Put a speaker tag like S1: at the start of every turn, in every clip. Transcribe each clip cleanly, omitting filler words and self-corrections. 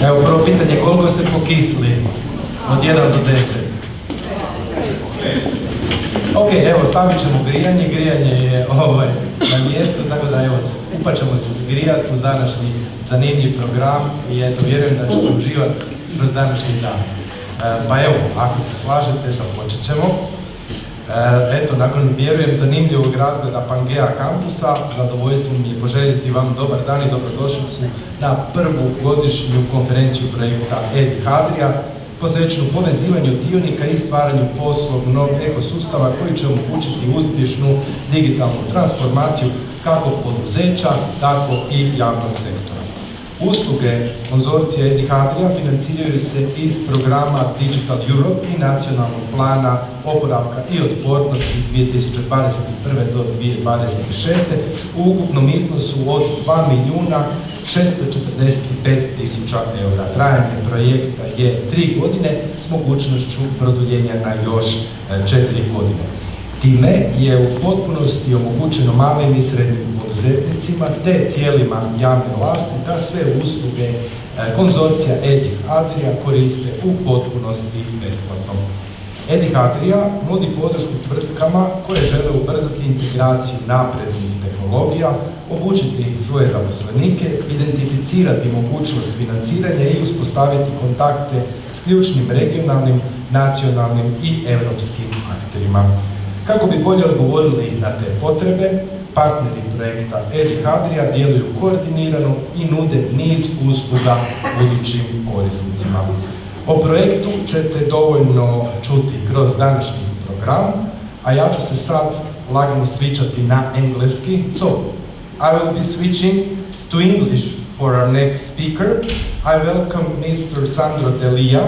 S1: Evo, prvo pitanje, koliko ste pokisli? Od 1 do 10. Ok, evo, stavit ćemo grijanje. Grijanje je na mjestu, tako da evo, upat ćemo se zgrijati uz današnji zanimljiv program i eto, vjerujem da ćete uživati kroz današnji dan. Pa evo, ako se slažete, započet ćemo. Eto, nakon, vjerujem, zanimljivog razgleda Pangea kampusa, zadovoljstvo mi je poželjeti vam dobar dan i dobrodošlicu na prvu godišnju konferenciju projekta EDIH Adria, posvećenu povezivanju dionika i stvaranju poslovnog ekosustava koji će omogućiti uspješnu digitalnu transformaciju kako poduzeća, tako i javnog sektora. Usluge konzorcija EDIH Adria financiraju se iz programa Digital Europe i nacionalnog plana oporavka i otpornosti 2021. do 2026. u ukupnom iznosu od 2.645.000 eura. Trajanje projekta je 3 godine s mogućnošću produljenja na još 4 godine. Time je u potpunosti omogućeno malim i srednjim poduzetnicima te tijelima javne vlasti da sve usluge konzorcija EDIH Adria koriste u potpunosti besplatno. EDIH Adria nudi podršku tvrtkama koje žele ubrzati integraciju naprednih tehnologija, obučiti svoje zaposlenike, identificirati mogućnost financiranja i uspostaviti kontakte s ključnim regionalnim, nacionalnim i europskim akterima. Kako bi bolje odgovorili na te potrebe, partneri projekta EDIH Adria djeluju koordinirano i nude niz usluga budućim korisnicima. O projektu ćete dovoljno čuti kroz današnji program, a ja ću se sad lagano switchati na engleski. So, I will be switching to English for our next speaker. I welcome Mr. Sandro Delia,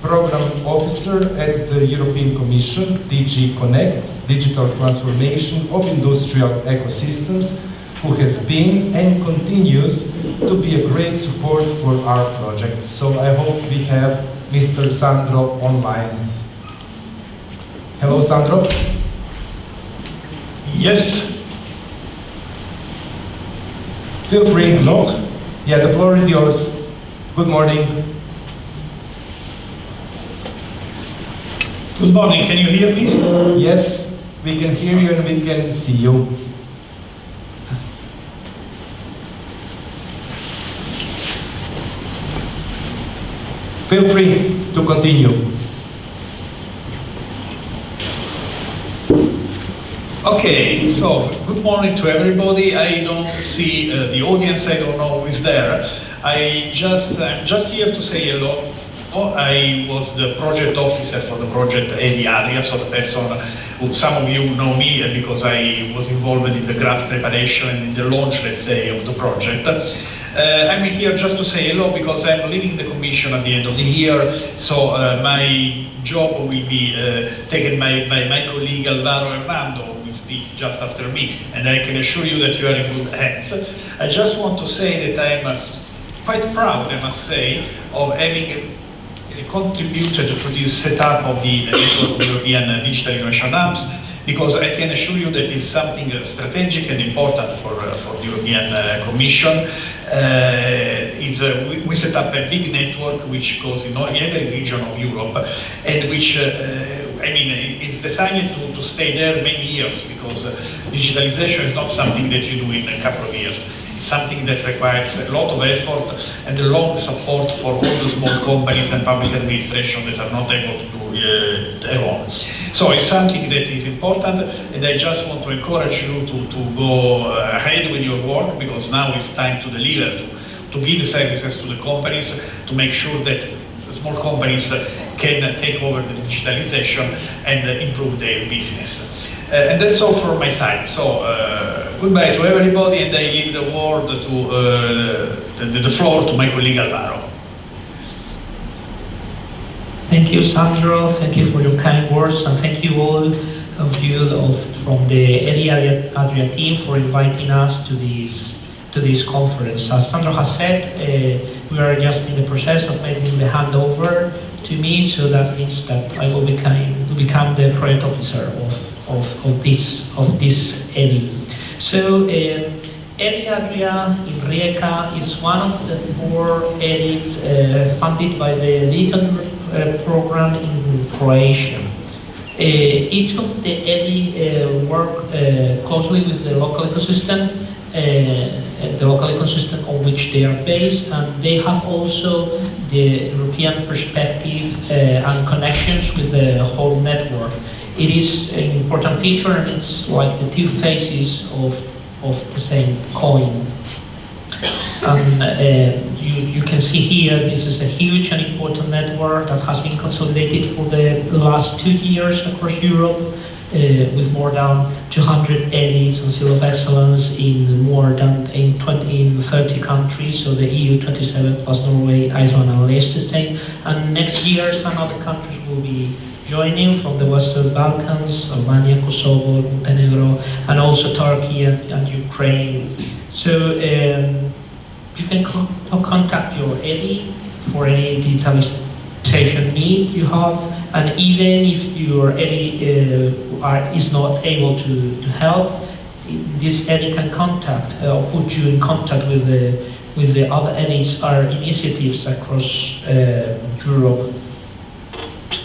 S1: Program Officer at the European Commission, DG Connect, Digital Transformation of Industrial Ecosystems, who has been and continues to be a great support for our project. So I hope we have Mr. Sandro online. Hello, Sandro.
S2: Yes.
S1: Feel free.
S2: Hello.
S1: Yeah, the floor is yours. Good morning.
S2: Good morning, can you hear me?
S1: Yes, we can hear you and we can see you. Feel free to continue.
S2: Okay, so good morning to everybody. I don't see the audience, I don't know who is there. I'm just here to say hello. I was the project officer for the project EDIH Adria, so the person who some of you know me because I was involved in the grant preparation and in the launch, let's say, of the project. I'm here just to say hello because I'm leaving the commission at the end of the year, so my job will be taken by my colleague Alvaro Hernando, who will speak just after me, and I can assure you that you are in good hands. I just want to say that I'm quite proud, I must say, of having contributed to this setup of the network of European Digital Innovation Hubs, because I can assure you that it's something strategic and important for the European Commission. We set up a big network which goes in every region of Europe, and which is designed to stay there many years, because digitalization is not something that you do in a couple of years. Something that requires a lot of effort and a long support for all the small companies and public administration that are not able to do it alone. So it's something that is important, and I just want to encourage you to go ahead with your work, because now it's time to deliver, to give services to the companies, to make sure that small companies can take over the digitalization and improve their business. And that's all from my side. So goodbye to everybody, and I leave the word to the floor to my colleague Alvaro.
S3: Thank you, Sandro. Thank you for your kind words, and thank you all of you from the EDI Adria team for inviting us to this conference. As Sandro has said, we are just in the process of making the handover to me, so that means that I will become the project officer of this EDI. So EDI Adria in Rijeka is one of the 4 EDIs funded by the Digital program in Croatia. Each of the EDI work closely with the local ecosystem on which they are based, and they have also the European perspective and connections with the whole network. It is an important feature, and it's like the 2 faces of the same coin. You can see here, this is a huge and important network that has been consolidated for the last 2 years across Europe, with more than 200 EDIs on Seal of Excellence in more than 30 countries, so the EU 27 plus Norway, Iceland and Liechtenstein. And next year some other countries will be joining from the Western Balkans, Albania, Kosovo, Montenegro, and also Turkey and Ukraine. So you can contact your EDI for any digitalization need you have, and even if your EDI is not able to help, this EDI can contact or put you in contact with the other EDIs or initiatives across Europe.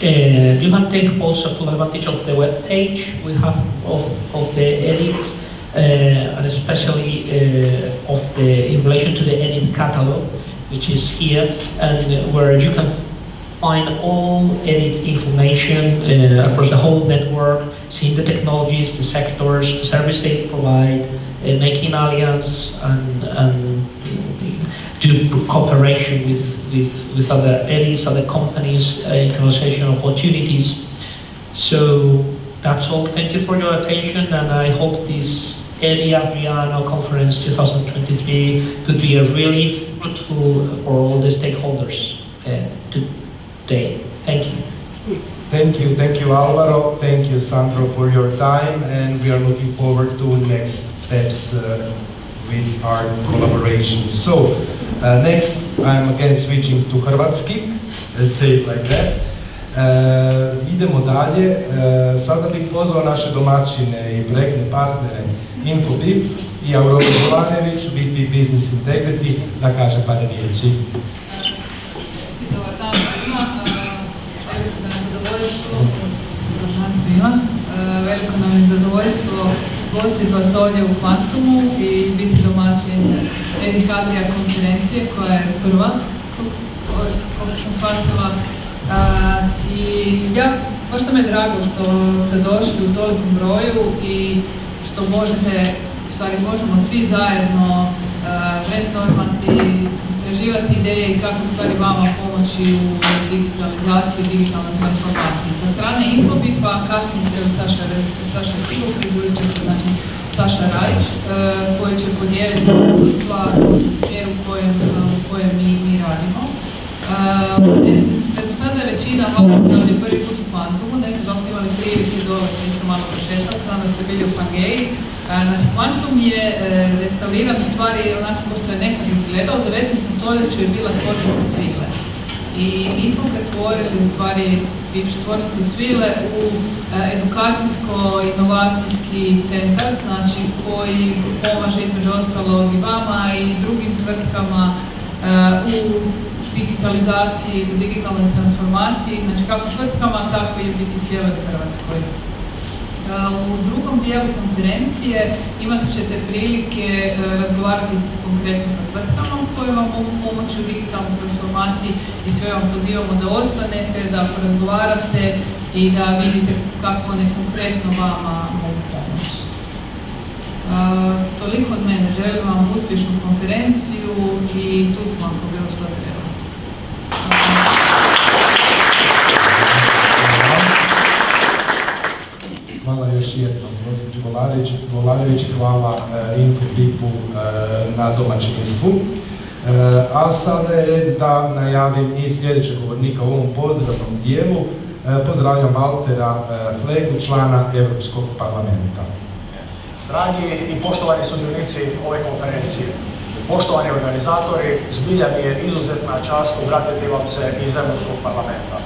S3: You can take also full advantage of the web page we have of the EDIs, and especially in relation to the EDIT catalog, which is here, and where you can find all EDIT information across the whole network, seeing the technologies, the sectors, the service they provide, making alliance and do cooperation with other EDIs, other companies, international opportunities. So that's all. Thank you for your attention, and I hope this EDI Adria Conference 2023 could be a really fruitful for all the stakeholders today. Thank you.
S1: Thank you Alvaro, thank you Sandro for your time, and we are looking forward to next steps with our collaboration. So next I'm again switching to Hrvatski, let's say it like that. Idemo dalje, sada bih pozvao naše domaćine i projektne partnere Infobip i Aurora Jovanović, VP Business Integrity, da kaže par riječi.
S4: Dobar dan svima, veliko nam je zadovoljstvo, dobar dan svima, veliko nam je zadovoljstvo gostiti vas ovdje u Kvantumu i biti domaćin EDI Adria konferencije koja je prva, koliko sam shvatila. I baš nam je drago što ste došli u tolikom broju i što možemo svi zajedno brainstormati, istraživati ideje i kako stvari vama pomoći u digitalizaciji, digitalnoj transformaciji. Sa strane Infobipa, kasnije Saša Stigo, priburit će se Saša Rajić, koji će podijeliti iskustva u smjeru u kojem mi radimo. Pretpostavljam da je većina vas ovdje prvi put u Kvantumu, ne znam da ste imali prilike dolaze isto malo prošetati, znam da ste bili u Pangeji. Znači, Kvantum je restauriran u stvari onako kao što je nekad izgledao. U 19. stoljeću je bila tvornica svile. I mi smo pretvorili u stvari bivšu tvornicu svile u edukacijsko-inovacijski centar, znači koji pomaže između ostalog i vama i drugim tvrtkama u digitalizaciji, u digitalnoj transformaciji, znači kako tvrtkama, tako i u biti cijeloj Hrvatskoj. U drugom dijelu konferencije imat ćete prilike razgovarati konkretno sa tvrtkama koje vam mogu pomoći u digitalnoj transformaciji i sve vam pozivamo da ostanete, da porazgovarate i da vidite kako one konkretno vama mogu pomoći. Toliko od mene, želim vam uspješnu konferenciju i tu smo ako bilo što treba.
S1: Hvala još jednom. Volarević, hvala Infopipu na domaćinstvu. A sada je red da najavim i sljedećeg govornika u ovom pozdravnom dijelu. Pozdravljam Valtera Flegu, člana Europskog parlamenta.
S5: Dragi i poštovani sudionici ove konferencije, poštovani organizatori, zbilja mi je izuzetna čast obratiti vam se iz Europskog parlamenta.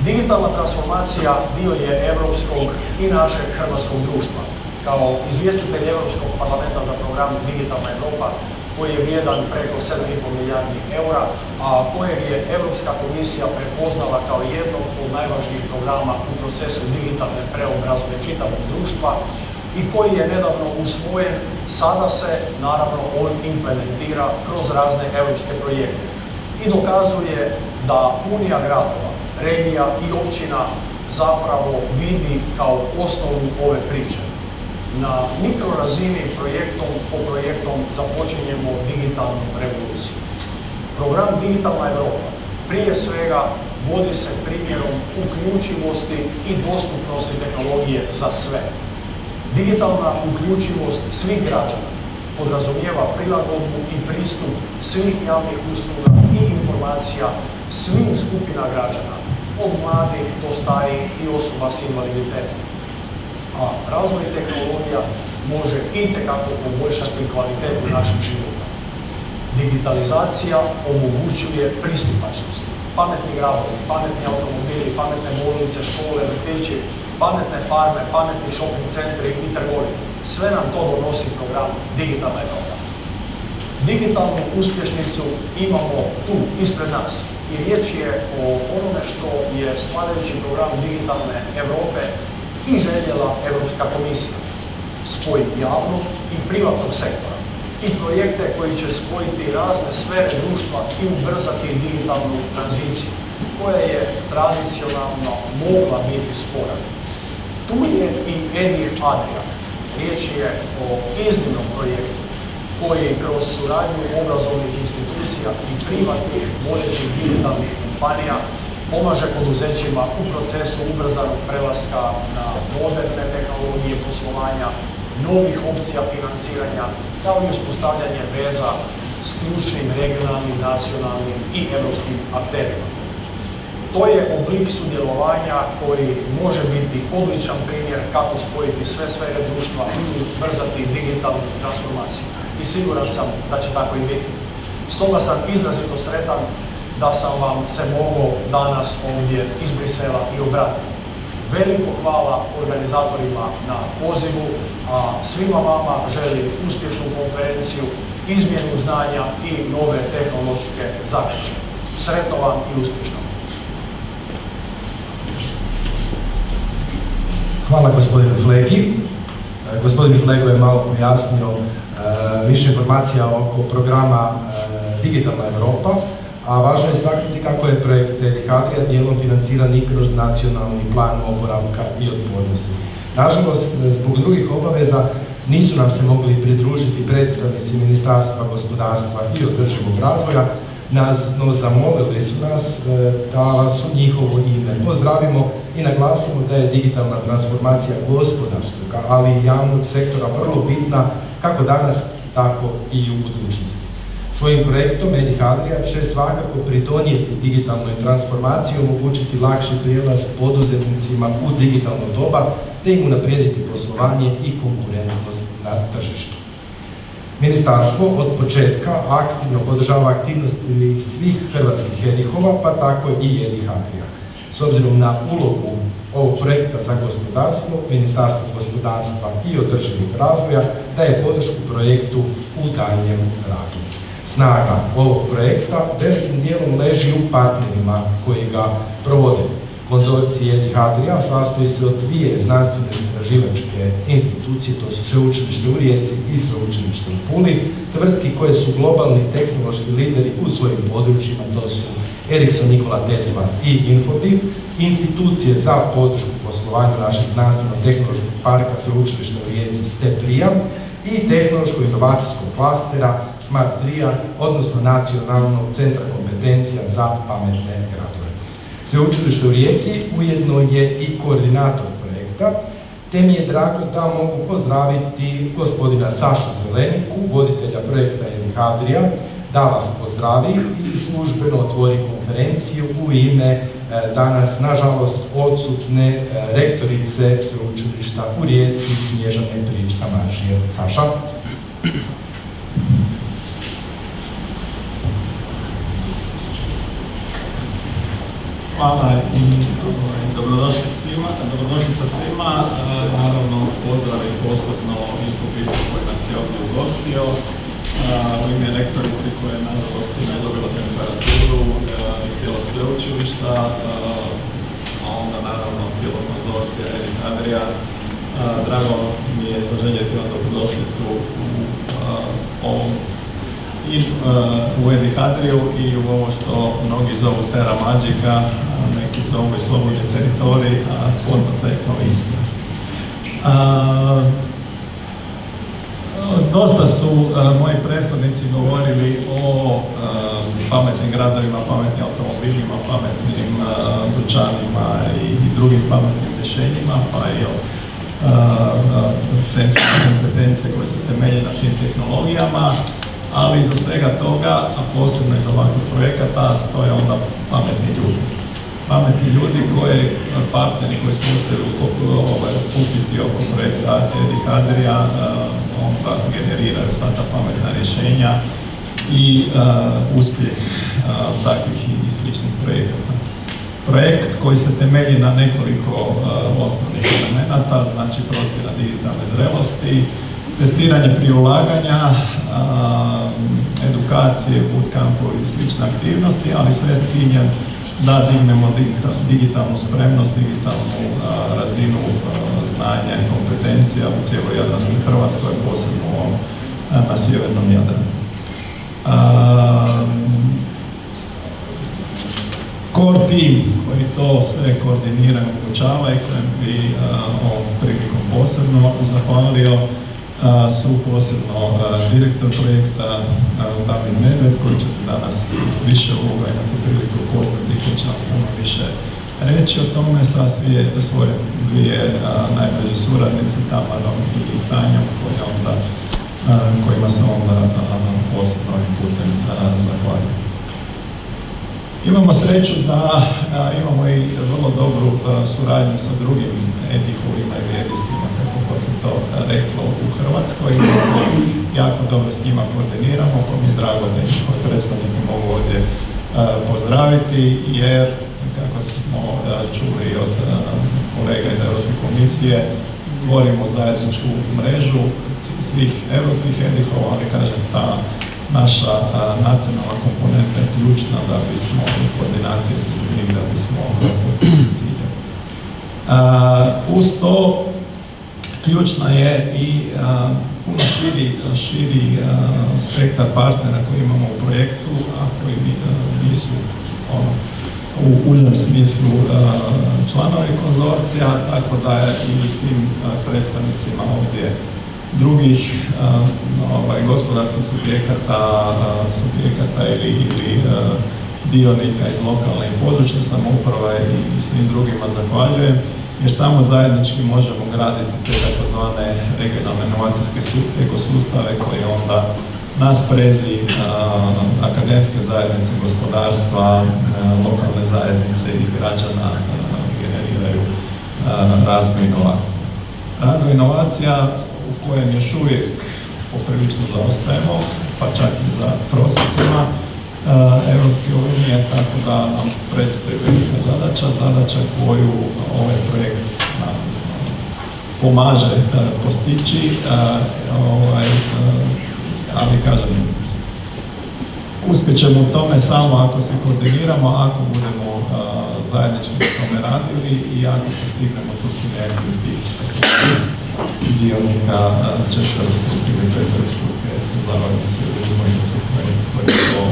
S5: Digitalna transformacija dio je europskog i našeg hrvatskog društva. Kao izvjestitelj Europskog parlamenta za program Digitalna Europa, koji je vrijedan preko 7,5 milijardi eura, a kojeg je Europska komisija prepoznala kao jednog od najvažnijih programa u procesu digitalne preobrazbe čitavog društva i koji je nedavno usvojen, sada se naravno on implementira kroz razne europske projekte i dokazuje da Unija gradova, regija i općina zapravo vidi kao osnovu ove priče. Na mikrorazini projektom po projektom započinjemo digitalnu revoluciju. Program Digitalna Europa prije svega vodi se primjerom uključivosti i dostupnosti tehnologije za sve. Digitalna uključivost svih građana podrazumijeva prilagodbu i pristup svih javnih usluga i informacija svim skupina građana, od mladih do starijih i osoba s invaliditetom. A razvoj tehnologija može itekako poboljšati kvalitetu našeg života. Digitalizacija omogućuje pristupačnost. Pametni gradovi, pametni automobili, pametne bolnice, škole, vrtići, pametne farme, pametni shopping centri i trgovine. Sve nam to donosi program Digitalna Europa. Digitalnu uspješnicu imamo tu, ispred nas. I riječ je o onome što je stvarajući program Digitalne Europe i željela Europska komisija. Spoj javnog i privatnog sektora. I projekte koji će spojiti razne sfere društva i ubrzati digitalnu tranziciju, koja je tradicionalno mogla biti spora. Tu je i EDIR Adria. Riječ je o iznimnom projektu koji kroz suradnju obrazovnih institucija i privatnih vodećih digitalnih kompanija pomaže poduzećima u procesu ubrzanog prelaska na moderne tehnologije poslovanja, novih opcija financiranja, kao i uspostavljanje veza s ključnim regionalnim, nacionalnim i europskim akterima. To je oblik sudjelovanja koji može biti odličan primjer kako spojiti sve sfere društva i ubrzati digitalnu transformaciju. I siguran sam da će tako i biti. Stoga sam izrazito sretan da sam vam se mogao danas ovdje iz Brisela i obratiti. Veliko hvala organizatorima na pozivu, a svima vama želim uspješnu konferenciju, izmjenu znanja i nove tehnološke zaključke. Sretno vam i uspješno!
S1: Hvala gospodinu Flegi. Gospodin Flego je malo pojasnio više informacija oko programa Digitalna Europa, a važno je istaknuti kako je projekt EDIR Adria dijelom financiran i kroz nacionalni plan oporavka i otpornosti. Nažalost, zbog drugih obaveza nisu nam se mogli pridružiti predstavnici Ministarstva gospodarstva i održivog razvoja, no zamolili su nas da vas u njihovo ime pozdravimo i naglasimo da je digitalna transformacija gospodarskog, ali i javnog sektora vrlo bitna kako danas, tako i u budućnosti. Svojim projektom EDIR Adria će svakako pridonijeti digitalnoj transformaciji, omogućiti lakši prijelaz poduzetnicima u digitalno doba, te im unaprijediti poslovanje i konkurentnost na tržištu. Ministarstvo od početka aktivno podržava aktivnosti svih hrvatskih EDIH-ova, pa tako i EDIR Adria. S obzirom na ulogu ovog projekta za gospodarstvo, Ministarstvo gospodarstva i održivog razvoja daje podršku projektu u daljnjem radu. Snaga ovog projekta velikim dijelom leži u partnerima koji ga provode. Konzorcij EDIR Adria sastoji se od dvije znanstvene istraživačke institucije, to su Sveučilište u Rijeci i Sveučilište u Puli, tvrtki koje su globalni tehnološki lideri u svojim područjima, to su Ericsson, Nikola Tesla i Infobip, institucije za podršku poslovanju našeg znanstveno-tehnološkog parka Sveučilišta u Rijeci STEPRIA i tehnološko-inovacijskog klastera SMART3, odnosno Nacionalnog centra kompetencija za pametne gradove. Sveučilište u Rijeci ujedno je i koordinator projekta, te te mi je drago da mogu pozdraviti gospodina Sašu Zeleniku, voditelja projekta Edihadrija, da vas pozdravi i službeno otvori konferenciju u ime danas, nažalost, odsutne rektorice sveučilišta u Rijeci, Snježane Prijić-Samardžije. Saša.
S6: Hvala i dobrodošlica svima. Naravno, pozdrav i posebno Infobitu koji nas je ovdje ugostio. U ime rektorice koja je nažalost sinoć dobila temperaturu i cijelog sveučilišta, a onda naravno cijelog konzorcija Edihadrija. Drago mi je zaželjeti vam dobrodošlicu u Edihadriju i u ovo što mnogi zovu Terra Magica, neki zovu i slobodni teritorij, a poznata je kao istina. Dosta su moji prethodnici govorili o pametnim gradovima, pametnim automobilima, pametnim dućanima i drugim pametnim rješenjima, pa i o centrima kompetencije koje se temelje na tim tehnologijama, ali iza svega toga, a posebno iza ovakvih projekata, stoje onda pametni ljudi. Pametni ljudi partneri koji smo uspjeli okupiti oko projekta Edihadrija, onda generiraju sva ta pametna rješenja i uspjeh takvih i sličnih projekata. Projekt koji se temelji na nekoliko osnovnih elemenata, znači procjena digitalne zrelosti, testiranje prije ulaganja, edukacije, bootcampovi i slične aktivnosti, ali sve s ciljem da dignemo digitalnu spremnost, digitalnu razinu znanja i kompetencija u cijeloj Jadranskoj Hrvatskoj, posebno na sjevernom Jadranu. Core team koji to sve koordinira i omogućava i kojem bi ovom prilikom posebno zahvalio su posebno direktor projekta Damir Medved, koji će danas više uloga imati priliku postati, koji će nam puno više reći o tome sa svoje dvije najbolje suradnice, Tamarom i Tanjom, kojima se onda posebno ovim putem zahvaljujem. Imamo sreću da imamo i vrlo dobru suradnju sa drugim edihovima ili edisima, kako se to reklo u Hrvatskoj, i da se jako dobro s njima koordiniramo, pa mi je drago da njihovi predstavniki mogu ovdje pozdraviti, jer, kako smo čuli od kolega iz Europske komisije, tvorimo zajedničku mrežu svih europskih edihova, ali kažem, ta naša nacionalna komponenta je ključna da bismo u koordinaciji s njim, da bismo postigli cilje. Uz to ključna je i puno širi spektar partnera koji imamo u projektu, a koji nisu u užem smislu članovi konzorcija, tako da je i svim predstavnicima ovdje drugih gospodarskih subjekata ili dionika iz lokalne i područne samouprave i svim drugima zahvaljujem, jer samo zajednički možemo graditi te takozvane regionalne inovacijske ekosustave koji onda na sprezi akademske zajednice, gospodarstva, lokalne zajednice i građana generiraju razvoj inovacija. Razvoj inovacija u kojem još uvijek poprilično zaostajemo, pa čak i za prosjecima Europske unije, tako da nam predstoji velika zadaća koju ovaj projekt pomaže postići, ali kažem, uspjet ćemo u tome samo ako se koordiniramo, ako budemo zajednički na tome radili i ako postignemo tu sinergiju tih dionika četverostruke ili peterostruke zavodnice ili uzmojnice koje to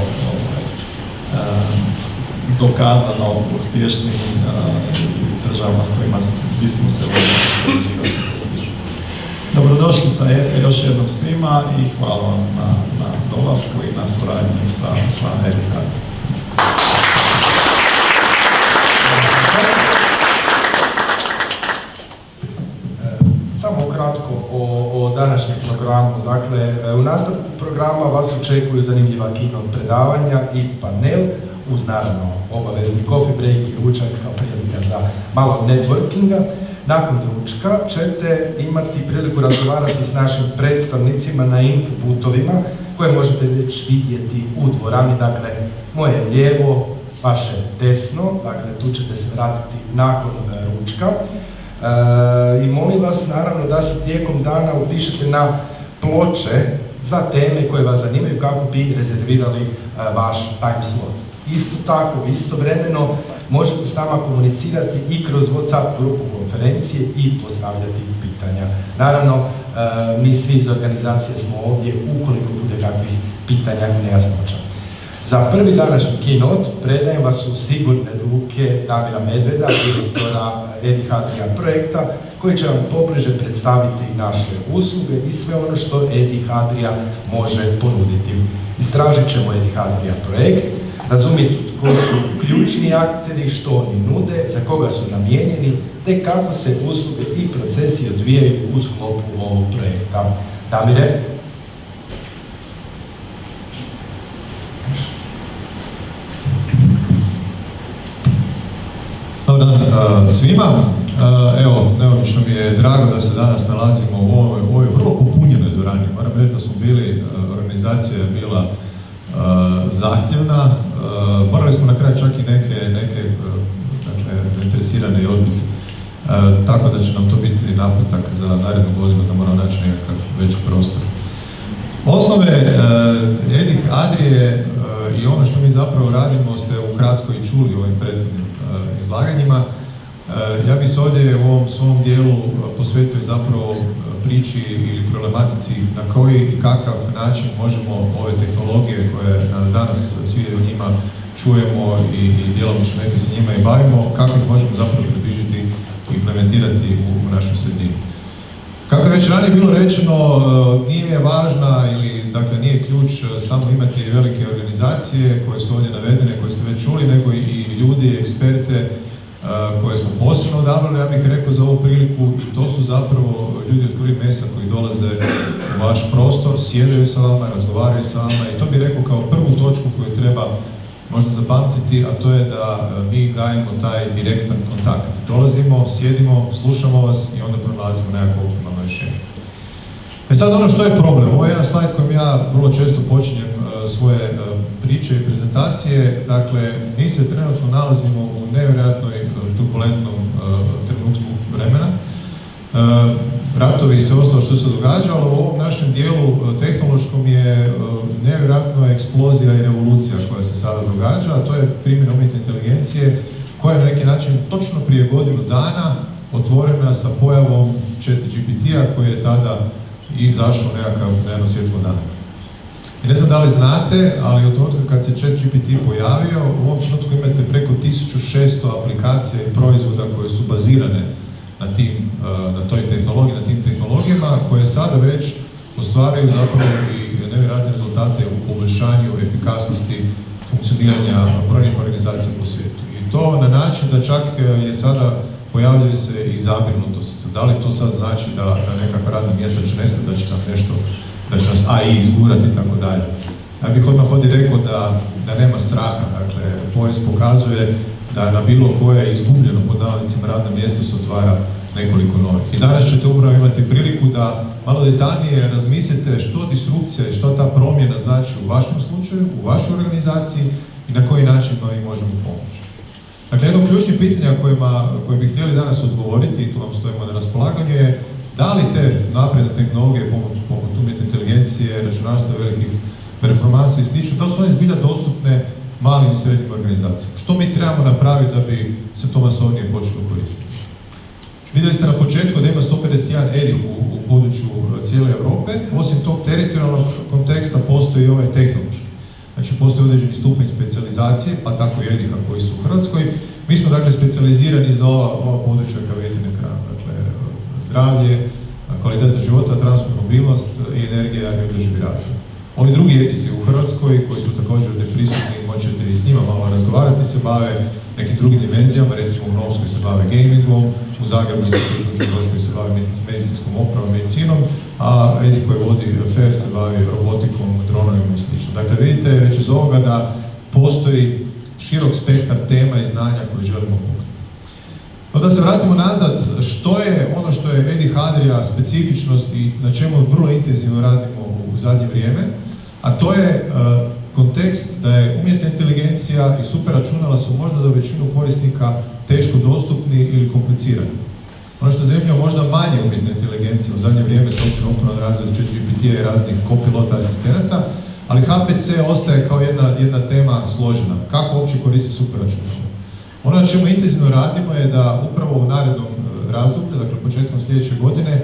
S6: dokazano uspješnim državama s kojima bismo se volili postići. Dobrodošlica je još jednom svima i hvala vam na dolasku i na suradnji sa Edihadrijom.
S1: programu. Dakle, u nastavku programa vas očekuju zanimljiva keynote predavanja i panel, uz naravno obavezni coffee break i ručak kao prilika za malo networkinga. Nakon ručka ćete imati priliku razgovarati s našim predstavnicima na infoputovima koje možete već vidjeti u dvorani, dakle moje lijevo, vaše desno, dakle tu ćete se vratiti nakon ručka. I molim vas naravno da se tijekom dana upišete na ploče za teme koje vas zanimaju kako bi rezervirali vaš time slot. Isto tako, istovremeno možete s nama komunicirati i kroz WhatsApp grupu konferencije i postavljati pitanja. Naravno, mi svi iz organizacije smo ovdje ukoliko bude kakvih pitanja i nejasnoća. Za prvi današnji keynote predajem vas u sigurne ruke Damira Medveda, direktora Edih Adria projekta, koji će vam pobliže predstaviti naše usluge i sve ono što Edih Adria može ponuditi. Istražit ćemo Edih Adria projekt, razumjeti tko su ključni akteri, što oni nude, za koga su namijenjeni, te kako se usluge i procesi odvijaju u sklopu ovog projekta. Damire?
S7: Dobar dan svima. Evo, neobično mi je drago da se danas nalazimo u ovoj vrlo popunjenoj dvorani. Moram reći da smo bili, organizacija je bila zahtjevna. Morali smo na kraju čak i neke zainteresirane i odbiti. Tako da će nam to biti naputak za narednu godinu da moramo naći nekakav veći prostor. Osnove Edih Adrije i ono što mi zapravo radimo ste ukratko i čuli u ovim prethodnim izlaganjima. Ja bih se ovdje u ovom svom dijelu posvetio zapravo priči ili problematici na koji i kakav način možemo ove tehnologije koje danas svi o njima čujemo i djelomično neki se njima i bavimo, kako ih možemo zapravo približiti i implementirati u našu sredinu. Kako je već ranije bilo rečeno, nije važna ili dakle nije ključ samo imati velike organizacije koje su ovdje navedene, koje ste već čuli, nego i ljudi, eksperte koje smo posebno odabrali, ja bih rekao, za ovu priliku, i to su zapravo ljudi od prvih mesa koji dolaze u vaš prostor, sjedaju sa vama, razgovaraju sa vama, i to bih rekao kao prvu točku koju treba možda zapamtiti, a to je da mi gajimo taj direktan kontakt. Dolazimo, sjedimo, slušamo vas i onda pronalazimo nekako optimalno rješenje. Sad ono što je problem, ovo je jedan slajd kojim ja vrlo često počinjem svoje priče i prezentacije. Dakle, mi se trenutno nalazimo u nevjerojatnoj turbulentnom trenutku vremena. Ratovi i sve ostalo što se događa, ali u ovom našem dijelu tehnološkom je nevjerojatna eksplozija i revolucija koja se sada događa, a to je primjena umjetne inteligencije koja je na neki način točno prije godinu dana otvorena sa pojavom ChatGPT-a koji je tada izašao na jedno svjetlo dana. I ne znam da li znate, ali od trenutka kad se ChatGPT pojavio, u ovom trenutku imate preko 1600 aplikacija i proizvoda koje su bazirane na tim tehnologijama, koje sada već ostvaraju zapravo i nevjerojatne rezultate u poboljšanju efikasnosti funkcioniranja brojnih organizacija po svijetu. I to na način da čak je sada pojavljuje se i zabrinutost. Da li to sad znači da nekakva radna mjesta će nestati, da će nam nešto, da će nas AI izgurati i tako dalje. Ja bih odmah ovdje rekao da nema straha. Dakle, povijest pokazuje da na bilo koje izgubljeno pod navodnicima radno mjesto se otvara nekoliko novih. I danas ćete upravo imati priliku da malo detaljnije razmislite što disrupcija i što ta promjena znači u vašem slučaju, u vašoj organizaciji i na koji način mi možemo pomoći. Dakle, jedno od ključnih pitanja koje bih htjeli danas odgovoriti, i tu vam stojimo na raspolaganju, je da li te napredne tehnologije poput umjetne inteligencije, računarstva, velikih performansi i slično, da li su one zbilja dostupne malim i srednjim organizacijama. Što mi trebamo napraviti da bi se to masovnije počelo koristiti? Vidjeli ste na početku da ima 151 EDIH u području cijele Europe. Osim tog teritorijalnog konteksta postoji i ovaj tehnološki. Znači, postoji određeni stupanj specijalizacije, pa tako i EDIH-a koji su u Hrvatskoj. Mi smo dakle specijalizirani za ova područja kao vidite na ekranu. Dakle, zdravlje, kvaliteta života, transport, mobilnost i energija i održivi razvoj. Ovi drugi EDIS-i u Hrvatskoj, koji su također prisutni, možete i s njima malo razgovarati, se bave nekim drugim dimenzijama, recimo u Novskoj se bave gamingom, u Zagrebu institutu se bave medicinskom opravom, medicinom, a Edi koji vodi FAIR se bavi robotikom, dronovima i sl. Dakle, vidite već iz ovoga da postoji širok spektar tema i znanja koje želimo pokriti. No da se vratimo nazad, što je ono što je Edi Hadrija specifičnost i na čemu vrlo intenzivno radimo u zadnje vrijeme, a to je kontekst da je umjetna inteligencija i superračunala su možda za većinu korisnika teško dostupni ili komplicirani. Ono što je zanimljivo, možda manje umjetne inteligencije u zadnje vrijeme s obzirom na razvoj ChatGPT-a i raznih kopilota asistenata, ali HPC ostaje kao jedna tema složena. Kako uopće koristi superračunalo? Ono na čemu intenzivno radimo je da upravo u narednom razdoblju, dakle početkom sljedeće godine,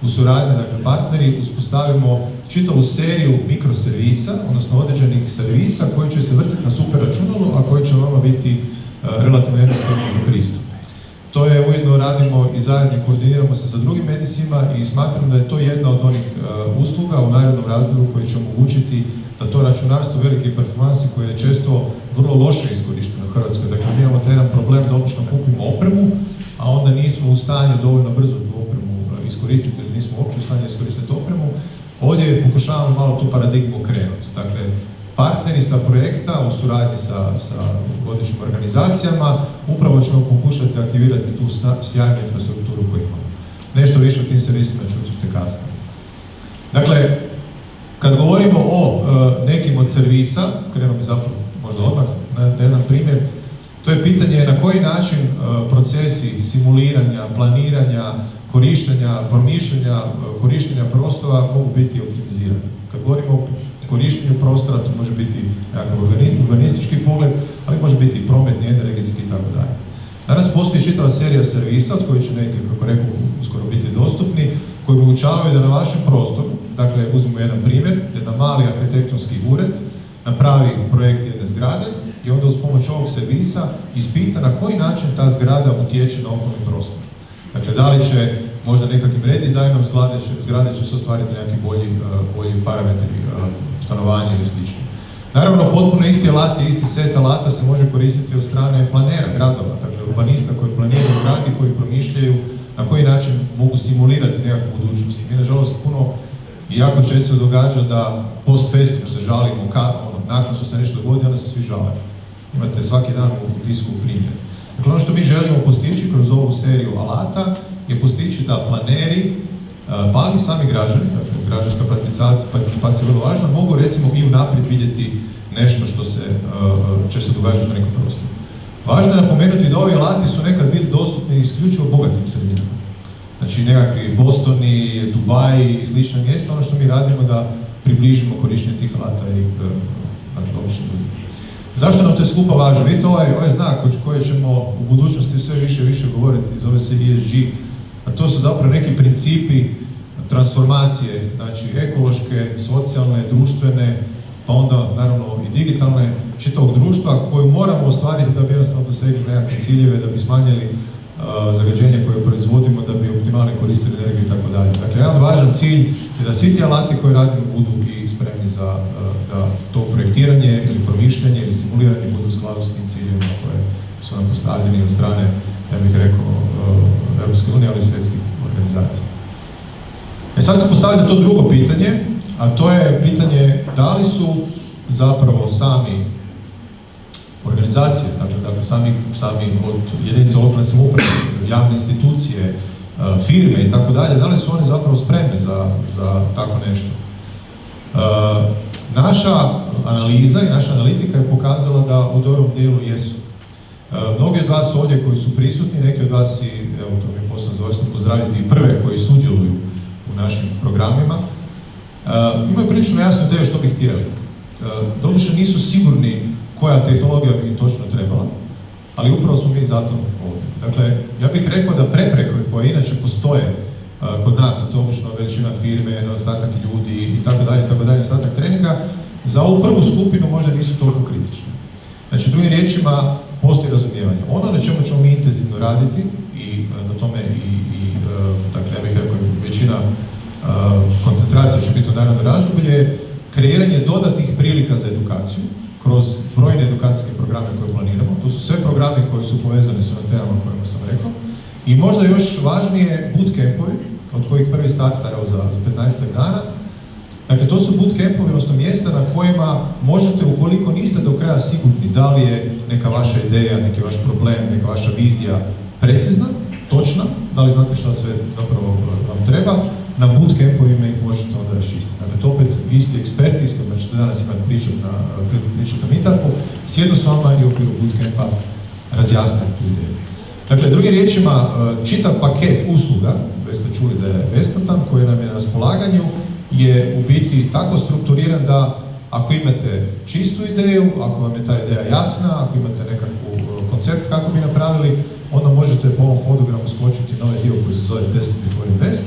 S7: u suradnji, dakle partneri, uspostavimo čitavu seriju mikroservisa, odnosno određenih servisa koji će se vrtiti na superračunalu, a koji će vama biti relativno jednostavno za pristup. To je ujedno radimo i zajedno koordiniramo se sa drugim medisima i smatram da je to jedna od onih usluga u narednom razdoblju koji će omogućiti da to računarstvo velike performansi koje je često vrlo loše iskorišteno u Hrvatskoj. Dakle, mi imamo taj jedan problem da obično kupimo opremu, a onda nismo u stanju dovoljno brzo tu opremu iskoristiti ili nismo uopće u stanju iskoristiti opremu. Ovdje pokušavamo malo tu paradigmu okrenuti. Dakle, partneri sa projekta u suradnji sa vodećim organizacijama upravo ćemo pokušati aktivirati tu sjajnu infrastrukturu koju imamo. Nešto više o tim servisima čućete kasnije. Dakle, kad govorimo o nekim od servisa, krenuo bi zapravo možda odmah na jedan primjer, to je pitanje na koji način procesi simuliranja, planiranja, korištenja, promišljanja, korištenja prostora mogu biti optimizirani. Kad govorimo o korištenju prostora, to može biti nekakav urbanistički pogled, ali može biti i prometni, energetski i tako dalje. Danas postoji čitava serija servisa, od kojih će neki, kako rekao, uskoro biti dostupni, koji omogućavaju da na vašem prostoru, dakle uzmemo jedan primjer, jedan mali arhitektonski ured napravi projekt jedne zgrade i onda uz pomoć ovog servisa ispita na koji način ta zgrada utječe na okolni prostor. Dakle, da li će možda nekakvim redizajnom zgrade će se ostvariti neki bolji parametri stanovanja ili slično. Naravno, potpuno isti alati, isti set alata se može koristiti od strane planera gradova, dakle urbanista koji planiraju grad i koji promišljaju na koji način mogu simulirati nekakvu budućnost. Mi, nažalost, puno i jako često se događa da post festum se žalimo, nakon što se nešto dogodi, onda se svi žale. Imate svaki dan u tisku primjer. Dakle, ono što mi želimo postići kroz ovu seriju alata je postići da planeri, pa i sami građani, dakle građanska participacija je vrlo važna, mogu recimo i unaprijed vidjeti nešto što se često događa na nekom prostoru. Važno je napomenuti da ovi alati su nekad bili dostupni isključivo bogatim sredinama. Znači nekakvi Bostoni, Dubaji i slična mjesta, ono što mi radimo da približimo korištenje tih alata i običnim ljudima. Zašto nam to je skupa važno? Vidite ovaj znak o kojem ćemo u budućnosti sve više i više govoriti, zove se ESG, a to su zapravo neki principi transformacije, znači ekološke, socijalne, društvene, pa onda naravno i digitalne čitavog društva koju moramo ostvariti da bi jednostavno dosegli nekakve ciljeve, da bi smanjili zagađenje koje proizvodimo, da bi optimalno koristili energiju i tako dalje. Dakle, jedan važan cilj je da svi ti alati koje radimo budu i spremni za da to projektiranje ili promišljanje ili simuliranje budu u skladu s tim ciljevima koje su nam postavljeni od strane, ja bih rekao, Europske unije, ali i svjetskih organizacija. Sad se postavlja to drugo pitanje, a to je pitanje da li su zapravo sami organizacije, dakle sami od jedinica lokalne samouprave, javne institucije, firme i tako dalje, da li su one zapravo spremne za tako nešto. Naša analiza i naša analitika je pokazala da u dobrom dijelu jesu. Mnogi od vas ovdje koji su prisutni, neki od vas i, evo to mi je posebno zadovoljstvo pozdraviti i prve koji sudjeluju u našim programima, imaju prilično jasnu ideju što bi htjeli. Doduše nisu sigurni koja tehnologija bi im točno trebala, ali upravo smo mi zato ovdje. Dakle, ja bih rekao da prepreke koje inače postoje kod nas, a to je obično veličina firme, nedostatak ljudi i tako dalje, nedostatak treninga, za ovu prvu skupinu možda nisu toliko kritične. Znači, drugim riječima, postoji razumijevanje. Ono na čemu ćemo mi intenzivno raditi i na tome dakle, ja bih rekao, većina koncentracija će biti u narednom razdoblju je kreiranje dodatnih prilika za edukaciju kroz brojne edukacijske programe koje planiramo. To su sve programe koji su povezani s ovim temama o kojima sam rekao. I možda još važnije bootcampovi, od kojih prvi starta evo za 15 dana. Dakle, to su bootcampovi, odnosno mjesta na kojima možete, ukoliko niste do kraja sigurni da li je neka vaša ideja, neki vaš problem, neka vaša vizija precizna, točna, da li znate što sve zapravo vam treba, na bootcampovima ih možete onda raščistiti. Dakle, to opet vi ste eksperti, s kojima ćete danas imati pričati na meetupu, sjednu s vama i u okviru bootcampa razjasniti tu ideju. Dakle, drugim riječima, čitav paket usluga, već ste čuli da je besplatan, koji nam je na raspolaganju, je u biti tako strukturiran da ako imate čistu ideju, ako vam je ta ideja jasna, ako imate nekakav koncept kako bi napravili, onda možete po ovom hodogramu skočiti na ovaj dio koji se zove Test Before Invest,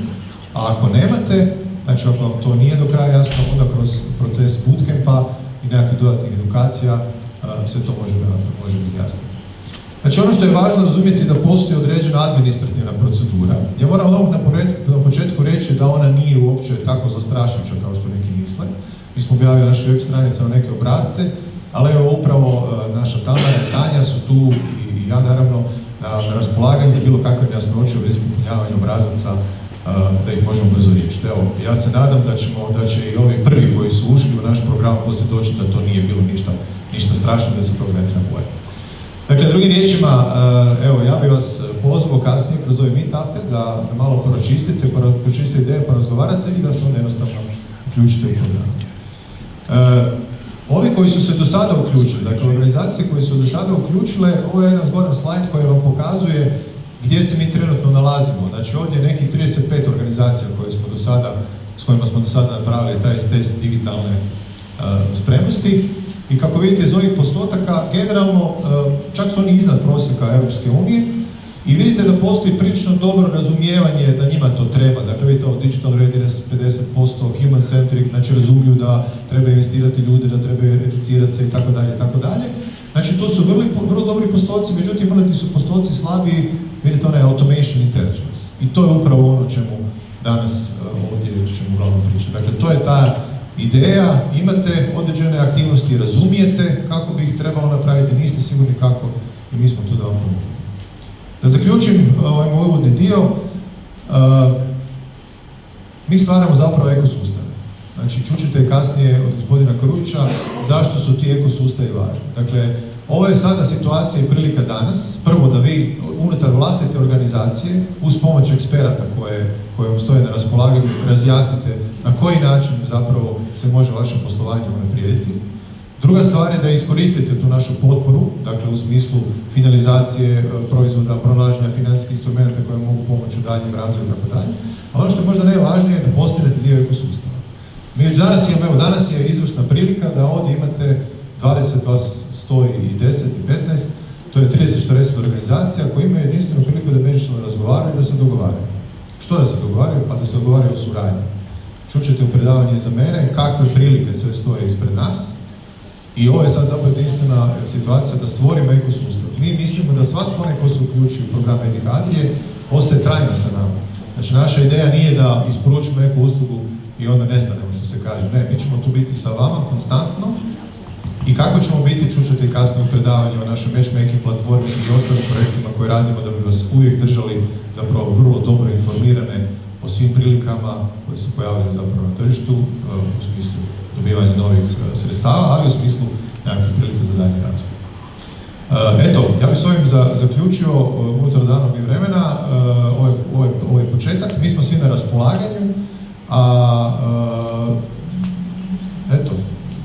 S7: a ako nemate, znači ako vam to nije do kraja jasno, onda kroz proces bootcampa i nekakvih dodatnih edukacija se to može izjasniti. Znači ono što je važno razumjeti je da postoji određena administrativna procedura. Ja moram ovog na početku reći da ona nije uopće tako zastrašujuća kao što neki misle. Mi smo objavili na našoj web stranicama neke obrazce, ali evo upravo naša Tamara i Tanja su tu i ja naravno na raspolaganju bilo kakve nejasnoće u vezi popunjavanja obrazaca da ih možemo brzo riješiti. Evo, ja se nadam da će i ovi prvi koji su ušli u naš program poslije doći da to nije bilo ništa strašno, da se toga ne treba bojati. Dakle, drugim riječima, evo, ja bih vas pozvao kasnije kroz ove meetupe da malo pročistite ideje, porazgovarate i da se onda jednostavno uključite u program. Ovi koji su se do sada uključili, dakle organizacije koje su do sada uključile, ovo je jedan zgodan slajd koji vam pokazuje gdje se mi trenutno nalazimo. Znači ovdje je nekih 35 organizacija s kojima smo do sada napravili taj test digitalne spremnosti. I kako vidite iz ovih postotaka, generalno čak su oni iznad prosjeka Europske unije i vidite da postoji prilično dobro razumijevanje da njima to treba. Dakle, vidite ovo digital readiness 50%, human centric, znači razumiju da treba investirati ljude, da treba educirati se itd. Znači, to su vrlo dobri postoci, međutim, oni su postoci slabiji, vidite onaj automation intelligence. I to je upravo ono čemu danas ovdje ćemo uglavnom pričati. Dakle, to je ta ideja, imate određene aktivnosti, razumijete kako bi ih trebalo napraviti, niste sigurni kako i mi smo tu da vam pomoći. Da zaključim ovaj moj uvodni dio, mi stvaramo zapravo ekosustave. Znači, čućete kasnije od gospodina Krujića zašto su ti ekosustavi važni. Dakle, ovo je sada situacija i prilika danas, prvo da vi unutar vlastite organizacije, uz pomoć eksperata koje vam stoje na raspolaganju, razjasnite na koji način zapravo se može vaše poslovanje unaprijediti. Druga stvar je da iskoristite tu našu potporu, dakle u smislu finalizacije proizvoda, pronalaženja financijskih instrumenta koje mogu pomoći u daljnjem razvoju itd. A ono što je možda najvažnije je da postanete dio ekosustava. Mi već danas je izvrsna prilika da ovdje imate 20 vas 100 i 10 i 15, to je 30-40 organizacija koje imaju jedinstvenu priliku da međusobno razgovaraju i da se dogovaraju. Što da se dogovaraju? Pa da se dogovaraju o suradnji. Čućete u predavanju iza mene kakve prilike sve stoje ispred nas i ovo je sad zapravo jedinstvena situacija da stvorimo ekosustav. Mi mislimo da svatko onaj ko se uključi u program Edihadrije ostaje trajno sa nama. Znači naša ideja nije da isporučimo eko uslugu i onda nestanemo što se kaže. Ne, mi ćemo tu biti sa vama konstantno. I kako ćemo biti, čućete i kasnije u predavanju o našoj matchmaking platformi i ostalim projektima koje radimo da bi vas uvijek držali zapravo vrlo dobro informirane o svim prilikama koje se pojavljaju zapravo na tržištu u smislu dobivanja novih sredstava, ali u smislu nekakvih prilika za daljnji razvoj. Eto, ja bih s ovim zaključio unutar danog i vremena, ovo je početak, mi smo svi na raspolaganju, eto,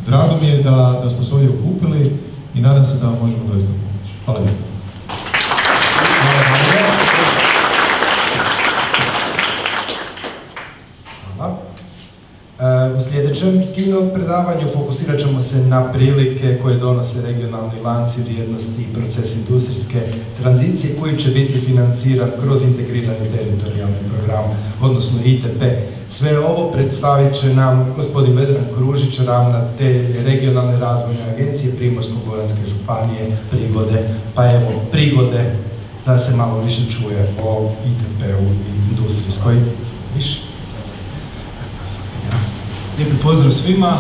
S7: drago mi je da smo se ovdje okupili i nadam se da vam možemo doista pomoći. Hvala lijepo.
S1: U sljedećem predavanju fokusirat ćemo se na prilike koje donose regionalni lanci vrijednosti i proces industrijske tranzicije koji će biti financiran kroz integrirani teritorijalni program, odnosno ITP. Sve ovo predstavit će nam gospodin Vedran Kružić, ravnatelj regionalne razvojne agencije Primorsko-goranske županije Prigode. Pa evo, Prigode, da se malo više čuje o ITP-u i industrijskoj više.
S8: Lijepi pozdrav svima,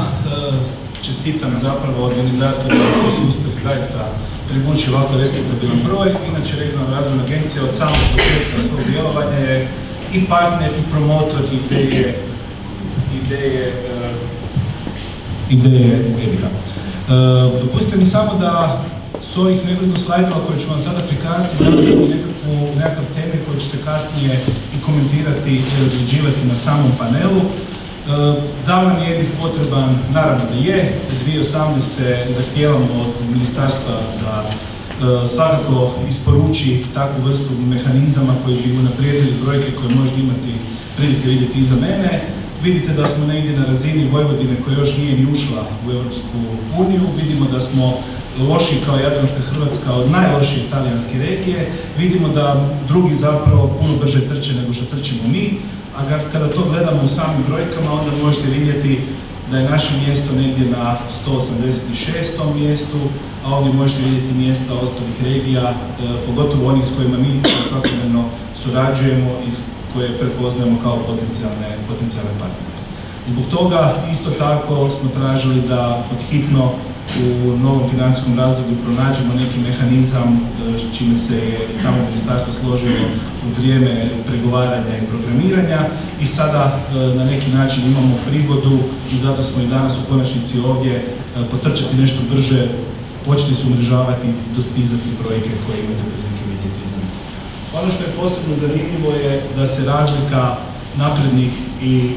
S8: čestitam zapravo organizatorima koji su uspjeli zaista privući ovako respektabilan broj. Inače, regionalna razvojna agencija od samog početka svog djelovanja je i partner i promotor ideje Edira. Dopustite mi samo da s ovih nekoliko slajdova koje ću vam sada prikazati napravimo nekakav temelj koji će se kasnije i komentirati i razređivati na samom panelu. Da li nam je Edir potreban? Naravno da je. 2018. zahtijevamo od ministarstva da svakako isporuči takvu vrstu mehanizama koji bi unaprijedili brojke koje možete imati prilike vidjeti iza mene. Vidite da smo negdje na razini Vojvodine koja još nije ni ušla u Europsku uniju. Vidimo da smo loši kao Jadranska Hrvatska od najlošije talijanske regije. Vidimo da drugi zapravo puno brže trče nego što trčimo mi. A kada to gledamo u samim brojkama, onda možete vidjeti da je naše mjesto negdje na 186. mjestu, a ovdje možete vidjeti mjesta ostalih regija, pogotovo onih s kojima mi svakodnevno surađujemo i koje prepoznajemo kao potencijalne partnere. Zbog toga isto tako smo tražili da podhitno u novom financijskom razdoblju pronađemo neki mehanizam čime se je i samo ministarstvo složilo u vrijeme pregovaranja i programiranja i sada na neki način imamo prigodu i zato smo i danas u konačnici ovdje potrčati nešto brže, početi se umrežavati i dostizati brojke koje imate prilike vidjeti iza njih. Ono što je posebno zanimljivo je da se razlika naprednih i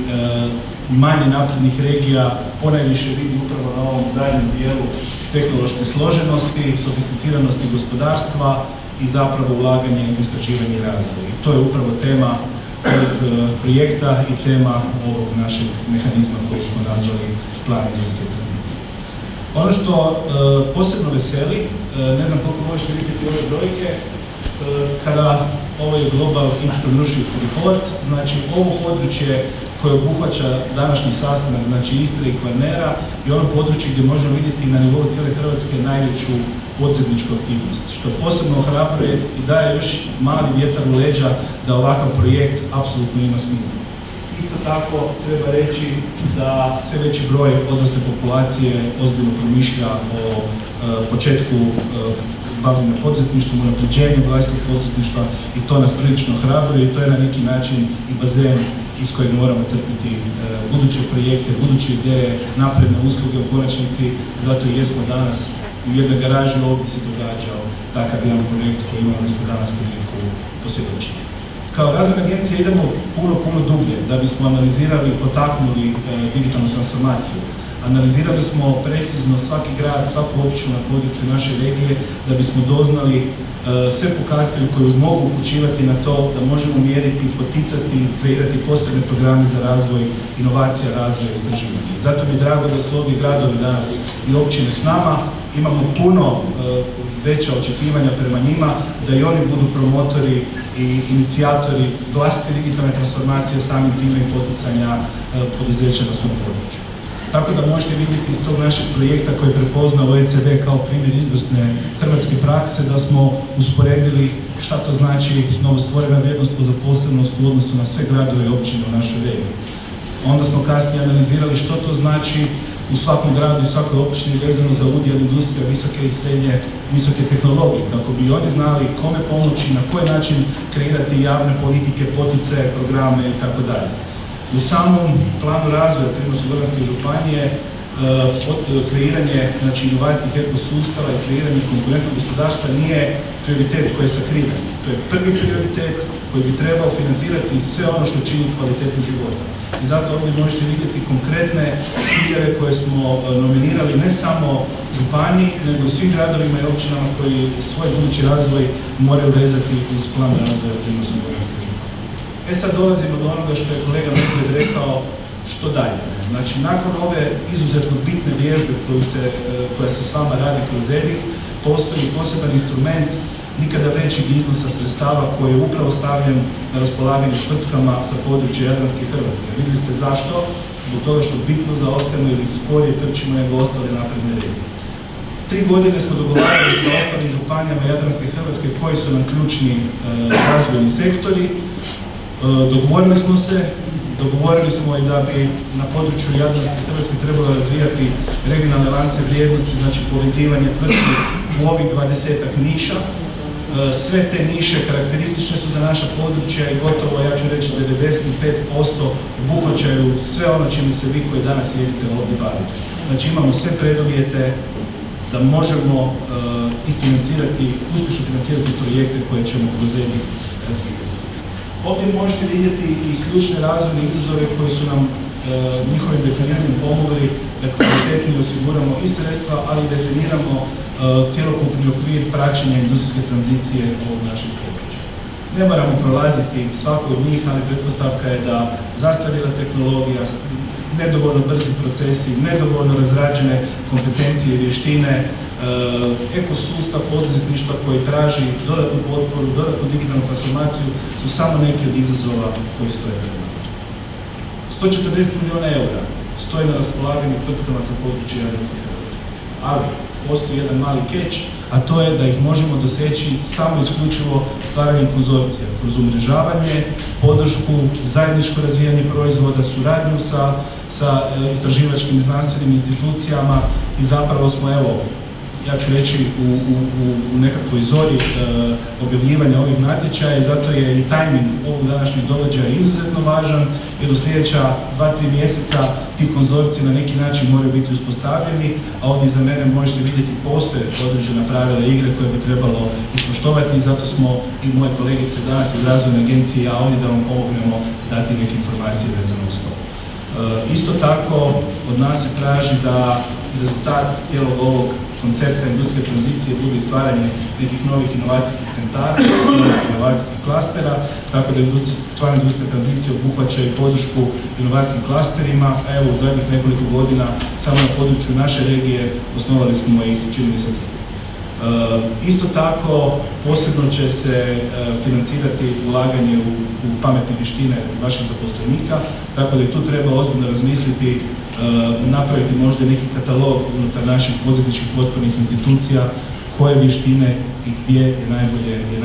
S8: manje naprednih regija ponajviše vidi upravo na ovom zadnjem dijelu tehnološke složenosti, sofisticiranosti gospodarstva i zapravo ulaganje u istraživanje i razvoj. I to je upravo tema ovog projekta i tema ovog našeg mehanizma koji smo nazvali Plan industrijske tranzicije. Ono što posebno veseli, ne znam koliko možete vidjeti ove brojke, kada ovo je Global Entrepreneurship Report, znači ovo područje koje obuhvaća današnji sastanak, znači Istre i Kvarnera, i ono područje gdje možemo vidjeti na nivou cijele Hrvatske najveću poduzetničku aktivnost, što posebno ohrabruje i daje još mali vjetar u leđa da ovakav projekt apsolutno ima smisla. Isto tako treba reći da sve veći broj odrasle populacije ozbiljno promišlja o početku bavljenja poduzetništvom, unapređenjem vlastitog poduzetništva i to nas prilično ohrabruje i to je na neki način i bazen iz kojeg moramo crpiti buduće projekte, buduće ideje, napredne usluge u konačnici, zato i jesmo danas u jednoj garaži ovdje se događao takav jedan projekt koji imamo danas priliku posvjedočiti. Kao razvojna agencija idemo puno dublje da bismo analizirali i potaknuli digitalnu transformaciju. Analizirali smo precizno svaki grad, svaku općinu na području naše regije da bismo doznali sve pokazatelje koji mogu upućivati na to da možemo mjeriti, poticati, kreirati posebne programe za razvoj, inovacija, razvoj i istraživanje. Zato mi je drago da su ovdje gradovi danas i općine s nama. Imamo puno veća očekivanja prema njima, da i oni budu promotori i inicijatori vlastite digitalne transformacije, samim time i poticanja poduzeća na svom području. Tako da možete vidjeti iz tog našeg projekta koji je prepoznao OECD kao primjer izvrsne hrvatske prakse da smo usporedili šta to znači novostvorena vrijednost po zaposlenost u odnosu na sve gradove i općine u našoj regiji. Onda smo kasnije analizirali što to znači u svakom gradu i svakoj općini vezano za udjel industrija visoke i srednje visoke tehnologije, kako bi oni znali kome pomoći, na koji način kreirati javne politike, poticaje, programe itd. U samom planu razvoja Primorsko-goranske županije kreiranje inovacijskih ekosustava i kreiranje konkurentnog gospodarstva nije prioritet koji je sakriven. To je prvi prioritet koji bi trebao financirati sve ono što čini kvalitetu života. I zato ovdje možete vidjeti konkretne ciljeve koje smo nominirali ne samo županiji, nego i svim gradovima i općinama koji svoj budući razvoj moraju vezati uz plan razvoja Primorsko-goranske županije. E sad dolazimo do onoga što je kolega Medved rekao, što dalje. Znači, nakon ove izuzetno bitne vježbe koja se s vama radi kroz Edir, postoji poseban instrument nikada većeg iznosa sredstava koji je upravo stavljen na raspolaganje tvrtkama sa područja Jadranske Hrvatske. Vidjeli ste zašto? Zbog toga što bitno zaostajemo ili sporije trčimo nego ostale napredne regije. 3 godine smo dogovarali sa ostalim županijama Jadranske Hrvatske koji su nam ključni razvojni sektori. Dogovorili smo i da bi na području Jadranske Hrvatske trebalo razvijati regionalne lance vrijednosti, znači povezivanje tvrtki u ovih 20-ak niša. sve te niše karakteristične su za naša područja i gotovo, ja ću reći, 95% obuhvaćaju sve ono čime se vi koji danas sjedite ovdje bavite. Znači imamo sve preduvjete da možemo i uspješno financirati projekte koje ćemo kroz EDIC razvijati. Ovdje možete vidjeti i ključne razvojne izazove koji su nam njihovim definiranjem pomogli da kvalitetnije osiguramo i sredstva, ali i definiramo cjelokupni okvir praćenja industrijske tranzicije ovog našeg područja. Ne moramo prolaziti svako od njih, ali pretpostavka je da zastarjela tehnologija, nedovoljno brzi procesi, nedovoljno razrađene kompetencije i vještine, ekosustav poduzetništva koji traži dodatnu potporu, dodatnu digitalnu transformaciju su samo neki od izazova koji stoje pred nama. 140 milijuna eura stoji na raspolaganju tvrtkama sa područja Jadranske Hrvatske, ali postoji jedan mali catch, a to je da ih možemo doseći samo isključivo stvaranjem konzorcija, kroz umrežavanje, podršku, zajedničko razvijanje proizvoda, suradnju sa istraživačkim i znanstvenim institucijama i zapravo smo, evo, ja ću reći, u nekakvoj zori objavljivanja ovih natječaja i zato je i tajming ovog današnjeg događaja izuzetno važan, jer u sljedeća 2-3 mjeseca ti konzorciji na neki način moraju biti uspostavljeni, a ovdje za mene možete vidjeti postoje određena pravila igre koje bi trebalo ispoštovati i zato smo i moje kolegice danas iz Razvojne agencije i ja ovdje da vam pomognemo dati neke informacije vezano uz to. Isto tako od nas se traži da rezultat cijelog ovog koncepta industrijske tranzicije bude stvaranje nekih novih inovacijskih centara, inovacijskih klastera, tako da plan industrijske tranzicije obuhvaća i podršku inovacijskim klasterima, a evo u zadnjih nekoliko godina samo na području naše regije osnovali smo ih, čini mi se, 3. Isto tako, posebno će se financirati ulaganje u pametne vještine vaših zaposlenika, tako da i tu treba ozbiljno razmisliti, napraviti možda neki katalog unutar naših poduzetničkih potpornih institucija, koje vještine i gdje je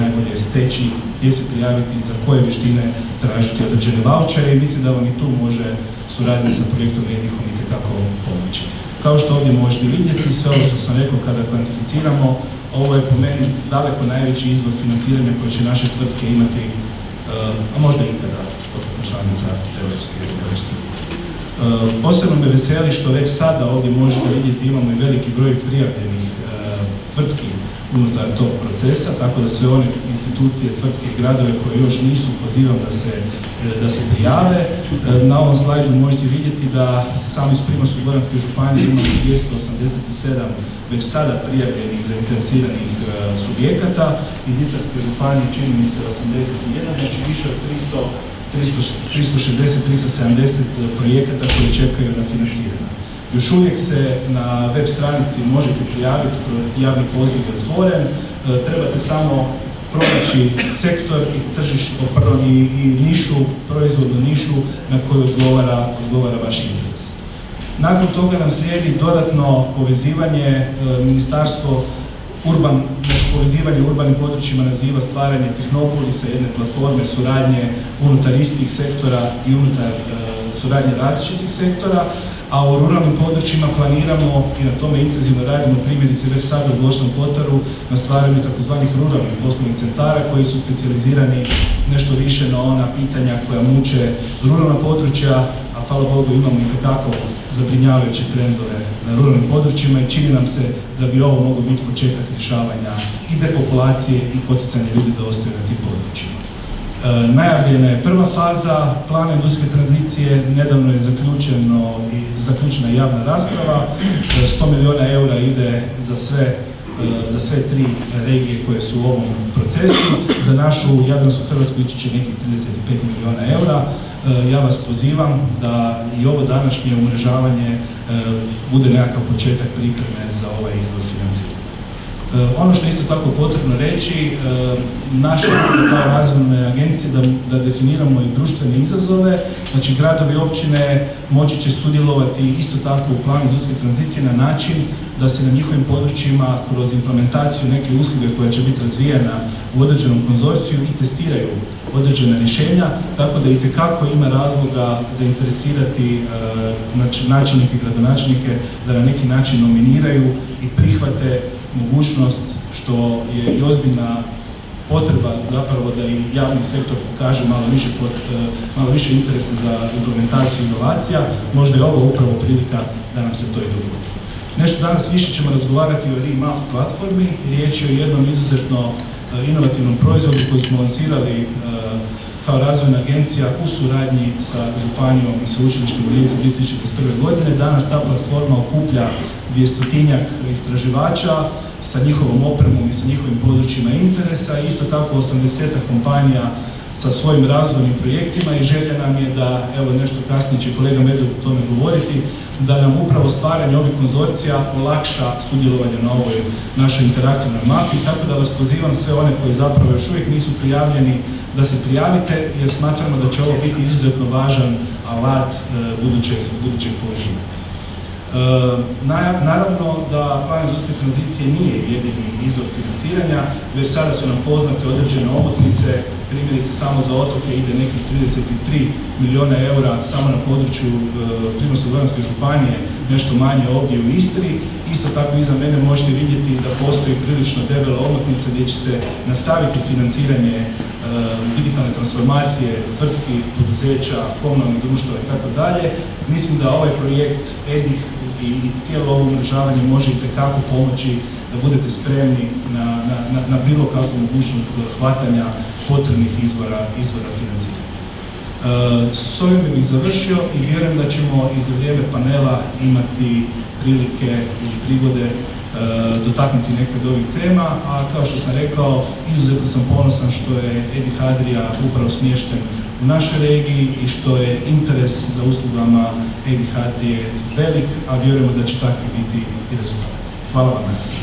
S8: najbolje steći, gdje se prijaviti, za koje vještine tražiti određene vaučere i mislim da vam i tu može suradnja sa projektom EDIC-om itekako pomoći. Kao što ovdje možete vidjeti, sve ovo što sam rekao kada kvantificiramo, ovo je po meni daleko najveći izvor financiranja koje će naše tvrtke imati, a možda ikada od članica Europske unije. Posebno me veseli što već sada ovdje možete vidjeti imamo i veliki broj prijavljenih tvrtki unutar tog procesa, tako da sve one institucije, tvrtke i gradove koje još nisu, pozivam da se prijave. Na ovom slajdu možete vidjeti da samo iz Primorsko-goranske županije imamo 287 već sada prijavljenih zainteresiranih subjekata, iz Istarske županije čini mi se 81, znači više od 360-370 projekata koji čekaju na financiranje. Još uvijek se na web stranici možete prijaviti, javni poziv je otvoren, trebate samo pronaći sektor i tržište, i nišu, proizvodnu nišu na koju odgovara vaš interes. Nakon toga nam slijedi dodatno povezivanje, ministarstvo povezivanje u urbanim područjima naziva stvaranje tehnopolisa, jedne platforme suradnje unutar istih sektora i unutar suradnje različitih sektora, a u ruralnim područjima planiramo i na tome intenzivno radimo, primjerice već sada u Gorskom kotaru na stvaranju tzv. Ruralnih poslovnih centara koji su specijalizirani nešto više na ona pitanja koja muče ruralna područja, a hvala Bogu imamo i kako zabrinjavajuće trendove na ruralnim područjima i čini nam se da bi ovo moglo biti početak rješavanja i depopulacije i poticanja ljudi da ostaju na tim područjima. Najavljena je prva faza plana industrijske tranzicije, nedavno je zaključena javna rasprava, 100 milijuna eura ide za sve 3 regije koje su u ovom procesu, za našu Jadransku Hrvatsku ići će nekih 35 milijuna eura. Ja vas pozivam da i ovo današnje umrežavanje bude nekakav početak pripreme za ovaj izvor financiranja. Ono što je isto tako potrebno reći, naša kao razvojne agencije da definiramo i društvene izazove, znači gradovi i općine moći će sudjelovati isto tako u planu industrijske tranzicije na način da se na njihovim područjima kroz implementaciju neke usluge koja će biti razvijena u određenom konzorciju i testiraju određena rješenja, tako da itekako ima razloga zainteresirati načelnike i gradonačelnike da na neki način nominiraju i prihvate mogućnost što je i ozbiljna potreba zapravo da i javni sektor pokaže malo više interesa za implementaciju inovacija, možda je ovo upravo prilika da nam se to i dogodi. Nešto danas više ćemo razgovarati o Remap platformi. Riječ je o jednom izuzetno inovativnom proizvodu koji smo lansirali kao razvojna agencija u suradnji sa županijom i sveučilištem u Rijeci 2021. godine. Danas ta platforma okuplja 200-tinjak istraživača sa njihovom opremom i sa njihovim područjima interesa, isto tako 80 kompanija sa svojim razvojnim projektima i želja nam je da, evo nešto kasnije će kolega Medved o tome govoriti, da nam upravo stvaranje ovih konzorcija olakša sudjelovanje na ovoj našoj interaktivnoj mapi, tako da vas pozivam sve one koji zapravo još uvijek nisu prijavljeni da se prijavite, jer smatramo da će ovo biti izuzetno važan alat budućeg povezivanja. Naravno da plan industrijske tranzicije nije jedini izvor financiranja, već sada su nam poznate određene omotnice, primjerice samo za otoke ide nekih 33 milijuna eura samo na području Primorsko-goranske županije, nešto manje ovdje u Istri. Isto tako iza mene možete vidjeti da postoji prilično debela omotnica gdje će se nastaviti financiranje digitalne transformacije tvrtki, poduzeća, komunalnih društava itd. Mislim da ovaj projekt EDIH i cijelo ovo umrežavanje može itekako pomoći da budete spremni na bilo kakvu mogućnost hvatanja potrebnih izvora financiranja. S ovim bih završio i vjerujem da ćemo i za vrijeme panela imati prilike i prigode dotaknuti neke od ovih tema, a kao što sam rekao, izuzetno sam ponosan što je EDIH Adria upravo smješten u našoj regiji i što je interes za uslugama EDIH Adrije velik, a vjerujemo da će takvi biti i rezultati. Hvala vam najviše.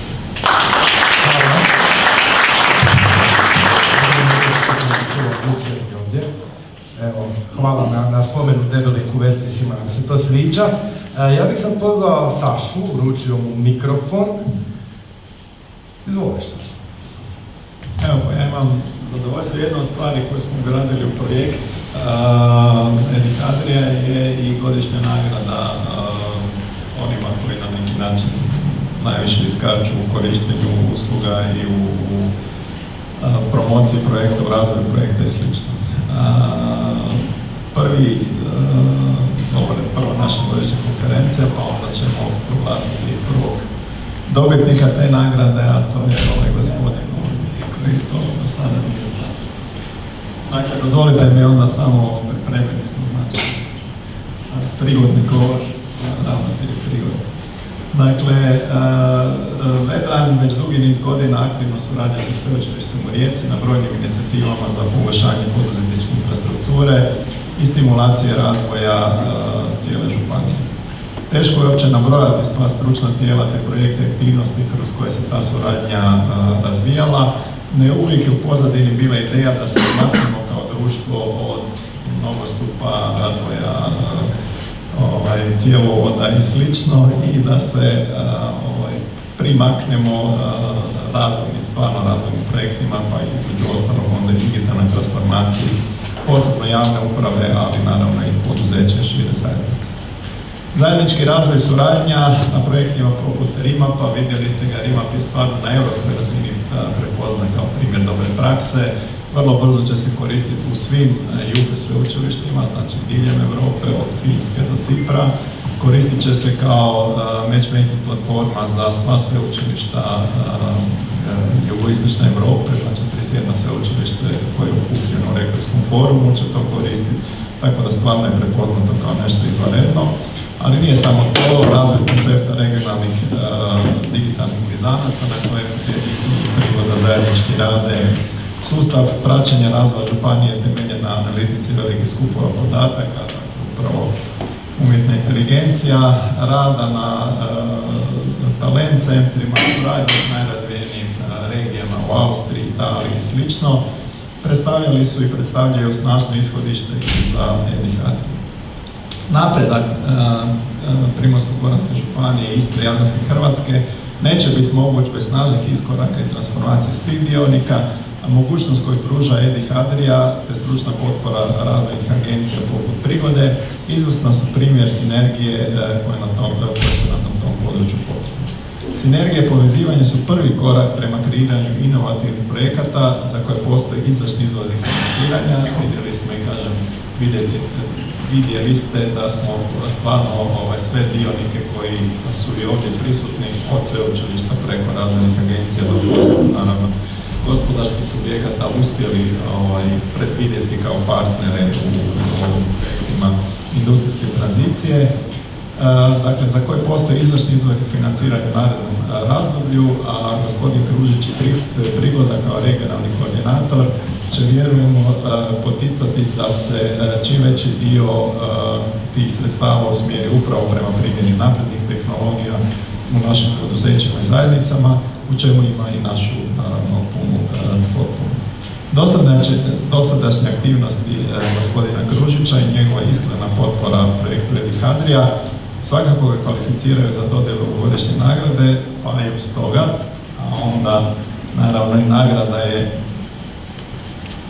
S1: Hvala na spomenu debeli kuverti, svima nam se to sviđa. Ja bih sam pozvao Sašu, uručio mu mikrofon. Izvoliš, Saša.
S6: Evo, pa ja imam zadovoljstvo. Jedna od stvari koje smo ugradili u projekt EDIH Adria je i godišnja nagrada onima koji na neki način najviše iskaču u korištenju usluga i u promociji projekta, u razvoju projekta i sl. Prva naša godišnja konferencija, pa onda ćemo proglasiti prvog dobitnika te nagrade, a to je ovaj gospodin koji to do sada nije znao. Dakle, dozvolite mi onda samo pripremili smo, znači, prigodni govor, ravnatelj prigode. Dakle, Vedran već dugi niz godina aktivno surađuje sa sveučilištem u Rijeci na brojnim inicijativama za poboljšanje poduzetničke infrastrukture i stimulacije razvoja cijele županije. Teško je uopće nabrojati sva stručna tijela te projekte i aktivnosti kroz koje se ta suradnja razvijala, no uvijek je u pozadini bila ideja da se maknemo kao društvo od nogostupa razvoja cjevovoda i slično i da se primaknemo stvarno razvojnim projektima, pa između ostalog onda i digitalnoj transformaciji, posebno javne uprave, ali naravno i poduzeća šire zajednice. Zajednički razvoj i suradnja na projektima poput Remapa, vidjeli ste ga, Remap je stvarno na europskoj razini prepoznan kao primjer dobre prakse. Vrlo brzo će se koristiti u svim JUFE sveučilištima, znači diljem Europe, od Finske do Cipra. Koristit će se kao matchmaking platforma za sva sveučilišta jugoistočne Europe, znači 31 sveučilište koje je okupljeno u Rektorskom forumu će to koristiti, tako da stvarno je prepoznato kao nešto izvanredno. Ali nije samo to, razvoj koncepta regionalnih digitalnih blizanaca na kojem je prigoda zajednički rade, sustav praćenja razvoja županije temeljen na analitici velikih skupova podataka, upravo umjetna inteligencija, rada na talent centrima, suradnje s najrazvijenijim regijama u Austriji, Italiji i sl. Predstavljali su i predstavljaju snažno ishodište za EDIH. Napredak Primorsko-goranske županije, Istre i Jadranske Hrvatske neće biti moguć bez snažnih iskoraka i transformacije svih dionika, a mogućnost koju pruža EDIH Adria te stručna potpora razvojnih agencija poput Prigode izvrsna su primjer sinergije koje su na tom području potrebne. Sinergije i povezivanje su prvi korak prema kreiranju inovativnih projekata za koje postoji izdašni izvori financiranja. Vidjeli smo i kažem, vidjeli ste da smo stvarno sve dionike koji su i ovdje prisutni, od sveučilišta preko razvojnih agencija do naravno gospodarskih subjekata uspjeli predvidjeti kao partnere u projektima industrijske tranzicije. Dakle, za koje postoji izdašni izvori financiranja u narednom razdoblju, a gospodin Kružić je prigoda kao regionalni koordinator će, vjerujemo, poticati da se čim veći dio tih sredstava usmjeri upravo prema primjeni naprednih tehnologija u našim poduzećima i zajednicama, u čemu ima i našu, naravno, punu potporu. Dosadašnje aktivnosti gospodina Kružića i njegova iskrena potpora projektu Edi Hadrija svakako ga kvalificiraju za dodjelu godišnje nagrade, pa i uz toga, a onda naravno i nagrada je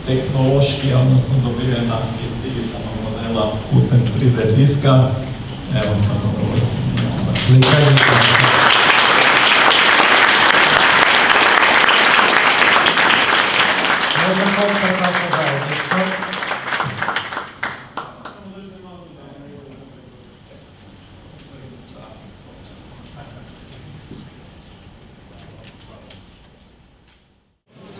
S6: tehnološki, odnosno dobijena iz digitalnog modela putem 3D tiska. Evo, sam zadovoljstvo.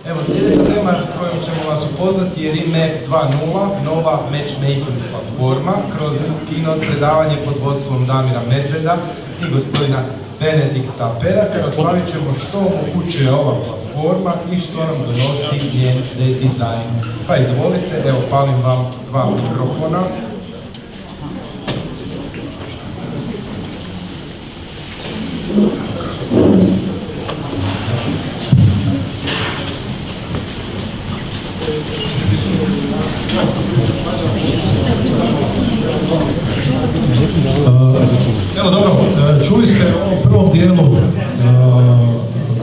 S1: Evo, sljedeća tema s kojom ćemo vas upoznati je Remap 2.0, nova matchmaking platforma, kroz keynote predavanje pod vodstvom Damira Medveda i gospodina Benedikta Peraka. Raspravit ćemo što omogućuje ova platforma i što nam donosi njen redizajn. Pa izvolite, evo, palim vam 2 mikrofona.
S7: Evo dobro, čuli ste u ovom prvom dijelu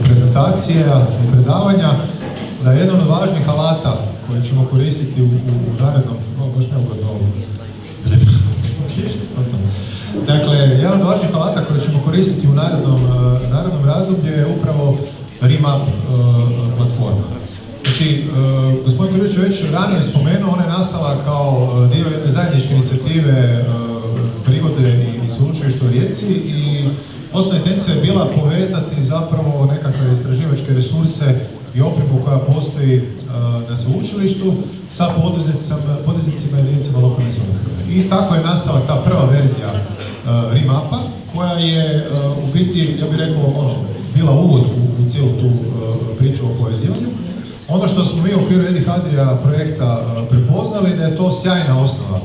S7: prezentacija i predavanja da je jedan od važnih alata koje ćemo koristiti u narednom, baš neugodno ovo. Dakle, jedan od važnih alata koje ćemo koristiti u narednom razdoblju je upravo Remap platforma. Znači, gospodin Kružić je već ranije spomenuo, ona je nastala kao dio jedne zajedničke inicijative Prigode i sveučilišta u Rijeci i osnovna intencija je bila povezati zapravo nekakve istraživačke resurse i opremu koja postoji na sveučilištu sa poduzetnicima i jedinicama lokalne samouprave. I tako je nastala ta prva verzija Remapa koja je u biti, ja bih rekao, bila uvod u cijelu tu priču o povezivanju. Ono što smo mi u okviru Edi Hadrija projekta prepoznali da je to sjajna osnova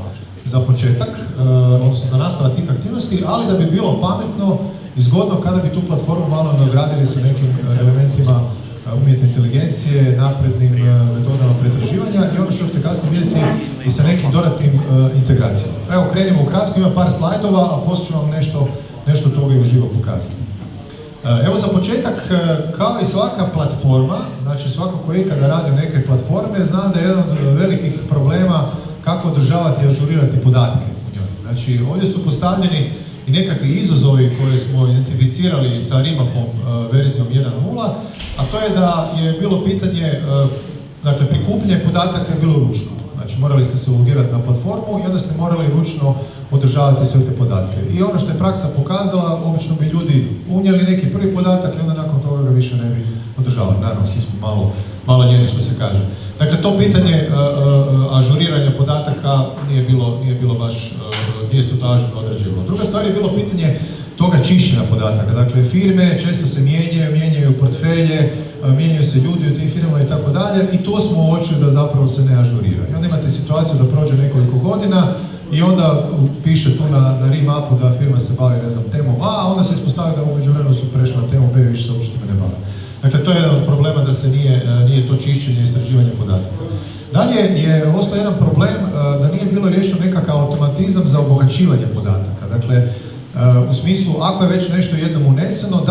S7: za početak, odnosno za nastavak tih aktivnosti, ali da bi bilo pametno i zgodno kada bi tu platformu malo nadogradili sa nekim elementima umjetne inteligencije, naprednim metodama pretraživanja i ono što ćete kasnije vidjeti i sa nekim dodatnim integracijama. Evo, krenimo ukratko, ima par slajdova, a poslije ću vam nešto toga i uživo pokazati. Evo za početak, kao i svaka platforma, znači svako ko ikada radi u neke platforme, zna da je jedan od velikih problema kako održavati i ažurirati podatke u njoj. Znači ovdje su postavljeni i nekakvi izazovi koje smo identificirali sa Remapom verzijom 1.0, a to je da je bilo pitanje, dakle prikupljanje podataka je bilo ručno. Znači morali ste se ulogirati na platformu i onda ste morali ručno održavati sve te podatke. I ono što je praksa pokazala, obično bi ljudi unijeli neki prvi podatak i onda nakon toga ga više ne bi održavali. Naravno, svi smo malo ljeni što se kaže. Dakle, to pitanje ažuriranja podataka nije se to ažurno određivalo. Druga stvar je bilo pitanje toga čišćenja podataka. Dakle, firme često se mijenjaju portfelje, mijenjaju se ljudi u tim firmama i tako dalje i to smo uočili da zapravo se ne ažurira. I onda imate situaciju da prođe nekoliko godina i onda piše tu na Remapu da firma se bavi, ne znam, temom A, a onda se ispostavlja da u međuvremenu su prešli na temu B i više se uopšte ne bave. Dakle, to je jedan od problema da se nije to čišćenje i istraživanje podataka. Dalje je ostao jedan problem da nije bilo riješeno nekakav automatizam za obogaćivanje podataka. Dakle, u smislu, ako je već nešto jednom uneseno,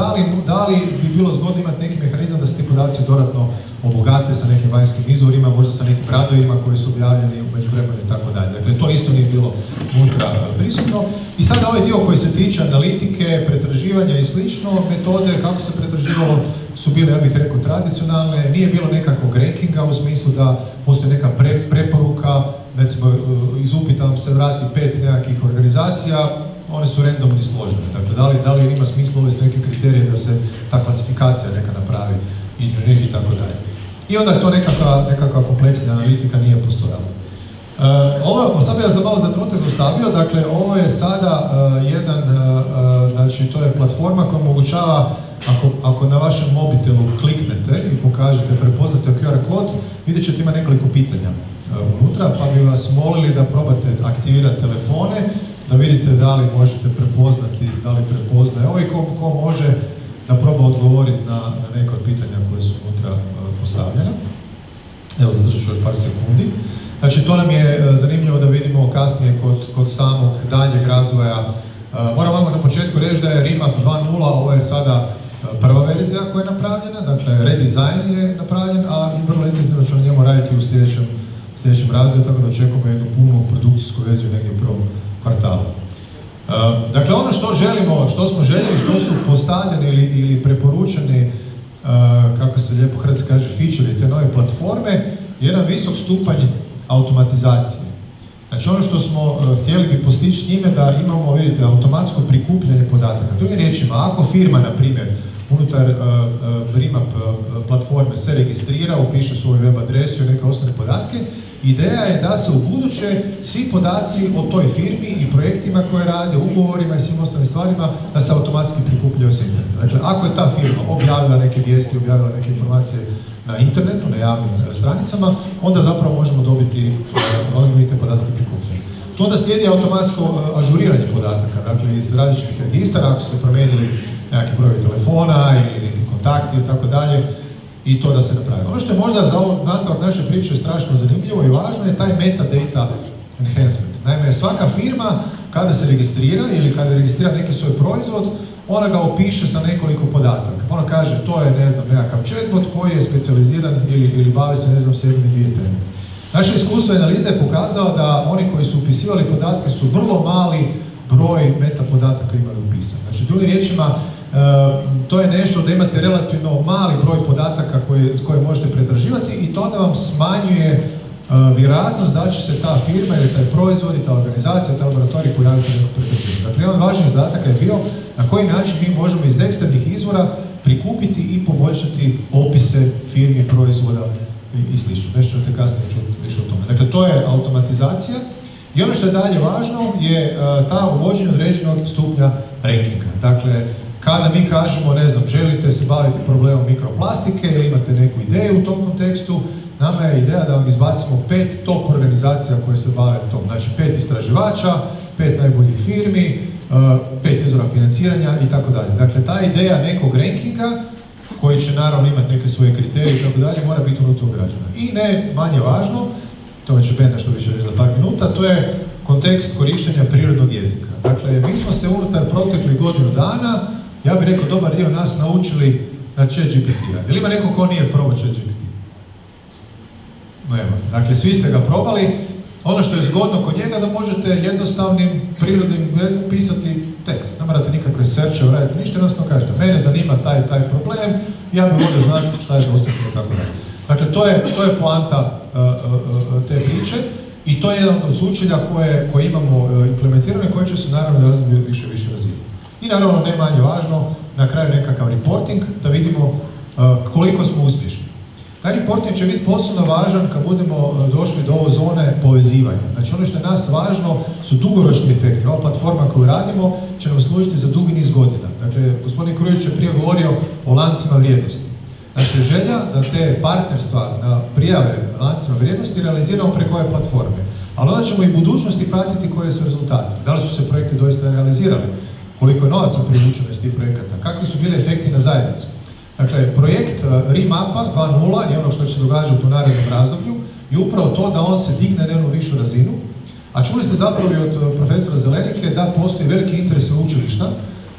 S7: da li bi bilo zgodno imati neki mehanizam da se ti podaci podaci dodatno obogate sa nekim vanjskim izvorima, možda sa nekim radovima koji su objavljeni u međuvremenu i tako dalje. Dakle, to isto nije bilo unutra prisutno. I sada ovaj dio koji se tiče analitike, pretraživanja i slično, metode kako se pretraživalo su bile, ja bih rekao, tradicionalne, nije bilo nekakvog rankinga u smislu da postoji neka preporuka, recimo iz upita vam se vrati 5 nekakvih organizacija, one su randomni složene. Dakle, da li ima smisla uvesti neke kriterije da se ta klasifikacija neka napravi između njih i tako dalje. I onda je to nekakva kompleksna analitika nije postojala. Sad bih ja malo za trenutak zaustavio, dakle ovo je sada znači to je platforma koja omogućava, ako na vašem mobitelu kliknete i pokažete, prepoznate QR kod, vidjet ćete ima nekoliko pitanja unutra, pa bi vas molili da probate aktivirati telefone, da vidite da li možete prepoznati, da li prepoznaje ovo i ko može da proba odgovoriti na neke od pitanja koje su unutra postavljena. Evo, zadržat ću još par sekundi. Znači, to nam je zanimljivo da vidimo kasnije kod samog daljeg razvoja. Moram vam na početku reći da je Remap 2.0, ovo je sada prva verzija koja je napravljena, dakle redesign je napravljen, a i vrlo intenzivno ćemo na njemu raditi u sljedećem razvoju, tako da očekujemo jednu punu produkcijsku verziju negdje u prvom kvartalu. Dakle, ono što želimo, što smo željeli, što su postavljeni ili preporučeni, kako se lijepo hrvatski kaže, feature te nove platforme, je jedan visok stupanj automatizacije. Znači, ono što smo htjeli bi postići s njime da imamo, vidite, automatsko prikupljanje podataka. Drugim riječima, ako firma, na primjer, unutar Remap platforme se registrira, upiše svoju web adresu i neke osnovne podatke, ideja je da se u buduće svi podaci o toj firmi i projektima koje rade, ugovorima i svim ostalim stvarima, da se automatski prikupljaju sa interneta. Dakle, ako je ta firma objavila neke vijesti, objavila neke informacije na internetu, na javnim stranicama, onda zapravo možemo dobiti te podatke prikupljene. Tu onda slijedi automatsko ažuriranje podataka, dakle iz različitih registara, ako su se promijenili nekakvi brojevi telefona ili neki kontakti ili tako dalje, i to da se napravi. Ono što je možda za nastavak naše priče strašno zanimljivo i važno je taj metadata enhancement. Naime, svaka firma kada se registrira ili kada registrira neki svoj proizvod, ona ga opiše sa nekoliko podataka. Ona kaže, to je, ne znam, nekakav chatbot koji je specijaliziran ili bavi se, ne znam, s jednim i dvije teme. Naše iskustvo i analiza je pokazala da oni koji su upisivali podatke su vrlo mali broj meta podataka imali upisan. Znači, drugim riječima, to je nešto da imate relativno mali broj podataka koje možete pretraživati i to onda vam smanjuje vjerojatnost da će se ta firma ili taj proizvod i ta organizacija, ta laboratorij pojaviti neko pretraživanje. Dakle, jedan važnih zadataka je bio na koji način mi možemo iz eksternih izvora prikupiti i poboljšati opise firmi, proizvoda i sl. Nešto ćete kasnije čuti više o tome. Dakle, to je automatizacija. I ono što je dalje važno je ta uvođenje određenog stupnja rankinga. Dakle, kada mi kažemo, ne znam, želite se baviti problemom mikroplastike ili imate neku ideju u tom kontekstu, nama je ideja da vam izbacimo 5 top organizacija koje se bave tom. Znači 5 istraživača, 5 najboljih firmi, 5 izvora financiranja i tako dalje. Dakle, ta ideja nekog rankinga, koji će naravno imati neke svoje kriterije i tako dalje, mora biti unutra ugrađena. I ne manje važno, to će Ben nešto više reći za par minuta, to je kontekst korištenja prirodnog jezika. Dakle, mi smo se unutar proteklih godinu dana, ja bih rekao, dobar dio nas naučili na ChatGPT-a. Jel ima neko ko nije probao ChatGPT? Nema. Dakle, svi ste ga probali. Ono što je zgodno kod njega da možete jednostavnim, prirodnim pisati tekst. Ne morate nikakve searche raditi, ništa, jednostavno kažete, mene zanima taj problem, ja bih volio znati šta je dostupno i tako dalje. Dakle, to je poanta te priče i to je jedan od sučelja koje imamo implementirane, koje će se naravno više razvijati. I naravno, ne manje važno, na kraju nekakav reporting, da vidimo koliko smo uspješni. Taj reporting će biti posebno važan kad budemo došli do ove zone povezivanja. Znači, ono što je nas važno su dugoročni efekti. Ova platforma koju radimo će nam služiti za dugi niz godina. Dakle, gospodin Krujić je prije govorio o lancima vrijednosti. Naša je želja da te partnerstva na prijave lancima vrijednosti realiziramo preko ove platforme. Ali onda ćemo i u budućnosti pratiti koje su rezultati. Da li su se projekti doista realizirali? Koliko je novaca privučeno iz tih projekata? Kakvi su bili efekti na zajednicu? Dakle, projekt Remapa 2.0 je ono što će se događati u narednom razdoblju i upravo to da on se digne na jednu višu razinu. A čuli ste zapravo i od profesora Zelenike da postoji veliki interes sveučilišta,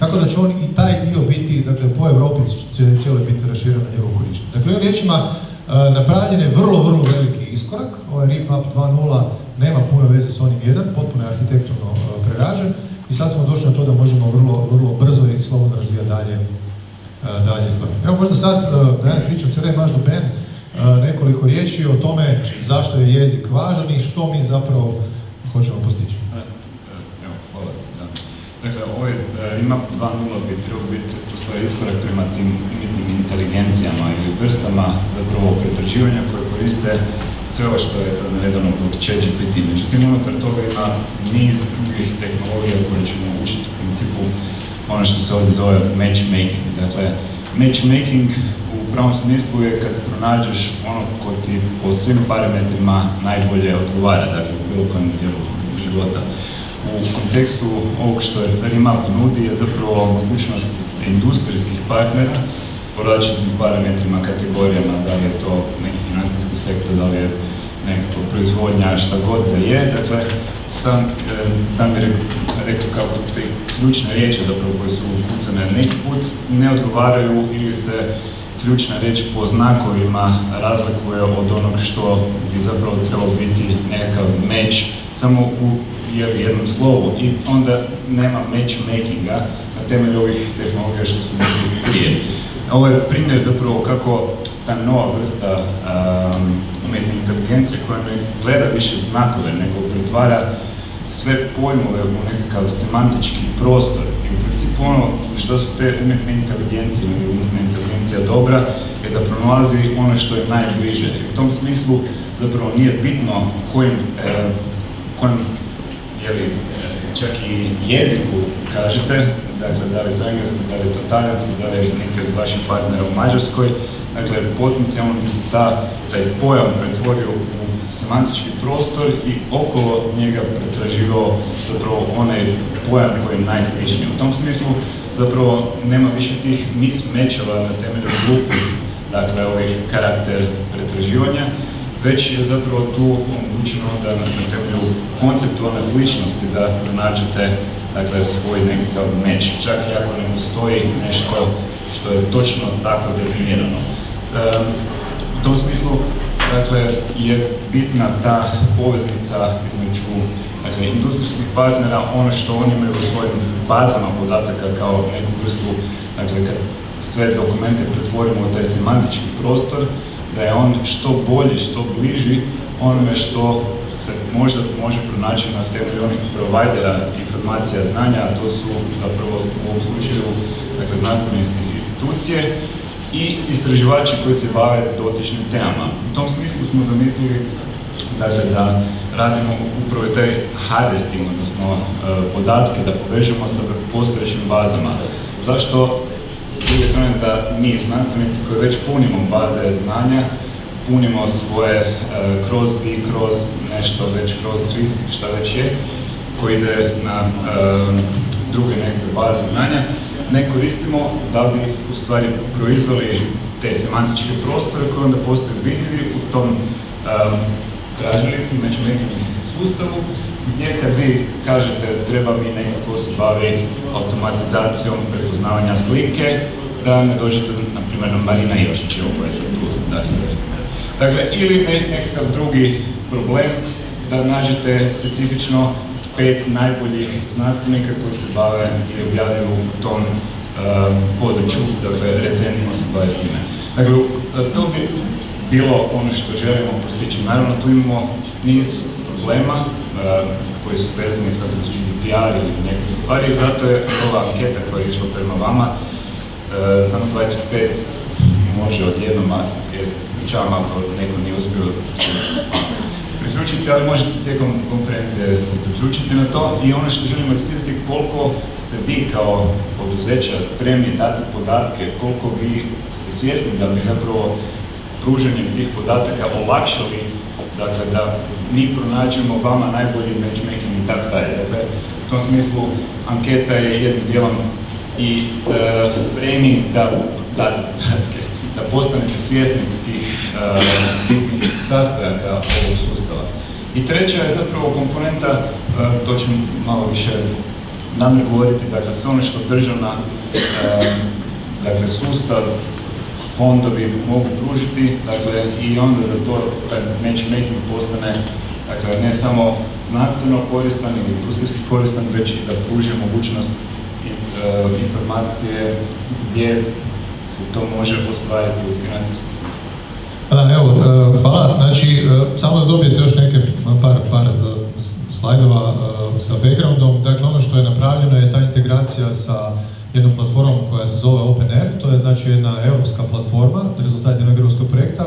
S7: tako da će on i taj dio biti, dakle po Europi cijelo biti rašireno njegovo korištenje. Dakle, ovim riječima napravljen je vrlo veliki iskorak, ovaj RIP-Map 2.0 nema puno veze s onim 1, potpuno je arhitekturno prerađen i sad smo došli na to da možemo vrlo brzo i slobodno razvijati dalje stvari. Evo možda sad, da ja ne pričam cijeli maš do Ben, nekoliko riječi o tome zašto je jezik važan i što mi zapravo hoćemo postići.
S9: Evo, hvala. Da. Dakle, ovaj RIP-Map 2.0 bi trebao biti u stvari iskorak prema tim umjetnim inteligencijama ili vrstama zapravo pretraživanja koje koriste sve ovo što je sad navedeno pod ChatGPT. Međutim, unutar toga ima niz drugih tehnologija koje će omogućiti u principu ono što se ovdje zove matchmaking. Dakle, matchmaking u pravom smislu je kad pronađeš ono ko ti po svim parametrima najbolje odgovara, dakle u bilo kojem dijelu života. U kontekstu ovog što je RIP-Map nudi je zapravo mogućnost industrijskih partnera po različitim parametrima, kategorijama, da li je to neki financijski sektor, da li je nekakva proizvodnja, šta god da je. Dakle, sam Damir rekao kako te ključne riječi zapravo koje su ukucane neki put ne odgovaraju ili se ključna riječ po znakovima razlikuje od onog što bi zapravo trebao biti nekakav match samo u jednom slovu i onda nema matchmakinga na temelju ovih tehnologija što su bili prije. Ovo je primjer zapravo kako ta nova vrsta umjetne inteligencije koja ne gleda više znakove, nego pretvara sve pojmove u nekakav semantički prostor. I u principu ono što su te umjetne inteligencije ili umjetna inteligencija dobra je da pronalazi ono što je najbliže. I u tom smislu zapravo nije bitno kojim čak i jeziku kažete, dakle da li je to engleski, da li je to talijanski, da li je neki od vaših partnera u Mađarskoj, dakle potencijalno bi se taj pojam pretvorio u semantički prostor i okolo njega pretraživao zapravo onaj pojam koji je najsličniji. U tom smislu zapravo nema više tih mismatchova na temelju glupih, dakle ovih karakter pretraživanja, već je zapravo tu omogućeno da na temelju konceptualne sličnosti da pronađete dakle, svoj nekakav match, čak i ako ne postoji nešto što je točno tako definirano. U tom smislu dakle, je bitna ta poveznica između dakle, industrijskih partnera, ono što oni imaju u svojim bazama podataka kao neku vrstu, dakle kad sve dokumente pretvorimo u taj semantički prostor, da je on što bolji, što bliži onome što se možda može pronaći na temelju onih provajdera informacija znanja, a to su zapravo u ovom slučaju dakle, znanstvene institucije i istraživači koji se bave dotičnim temama. U tom smislu smo zamislili dakle, da radimo upravo taj harvesting, odnosno podatke da povežemo sa postojećim bazama. Zašto? S druge strane da mi znanstvenici koji već punimo baze znanja, punimo svoje kroz BI, kroz nešto već, kroz heuristik, šta već je, koji ide na druge neke baze znanja, ne koristimo da bi u stvari proizveli te semantičke prostore koji onda postaju vidljivi u tom tražilici, matchmaking sustavu, gdje kad vi kažete treba mi neko ko se bavi automatizacijom prepoznavanja slike, da ne dođete, na primjer, na Marina Jošićevu koja je sad tu, dakle, ili nekakav drugi problem, da nađete specifično 5 najboljih znanstvenika koji se bave i objavljuju u tom području, dakle, recentno se bave s time. Dakle, to bi bilo ono što želimo postići. Naravno, tu imamo niz problema koji su vezani sad uz GDPR ili nekakve stvari, zato je ova anketa koja je išla prema vama, samo 25 može odjednom, jer se ispričavam ako neko nije uspio priključiti, ali možete tijekom konferencije se priključiti na to i ono što želimo ispitati koliko ste vi kao poduzeća spremni dati podatke, koliko vi ste svjesni da bi zapravo pruženjem tih podataka olakšali, dakle da mi pronađemo vama najbolji matchmaking i tako dalje. Dakle, u tom smislu anketa je jednim dijelom i framing da postanete svjesni tih bitnih sastojaka ovog sustava. I treća je zapravo komponenta, to ću malo više nam govoriti, dakle sve ono što državna, dakle sustav, fondovi mogu pružiti, dakle i onda da to, taj matchmaking postane, dakle ne samo znanstveno koristan ili industrijski koristan, već i da pruži mogućnost informacije gdje se to može ostvariti u financijskom.
S7: Evo, hvala. Znači, samo da dobijete još neke par slajdova sa backgroundom. Dakle, ono što je napravljeno je ta integracija sa jednom platformom koja se zove OpenAir. To je znači jedna europska platforma, rezultat jednog europskog projekta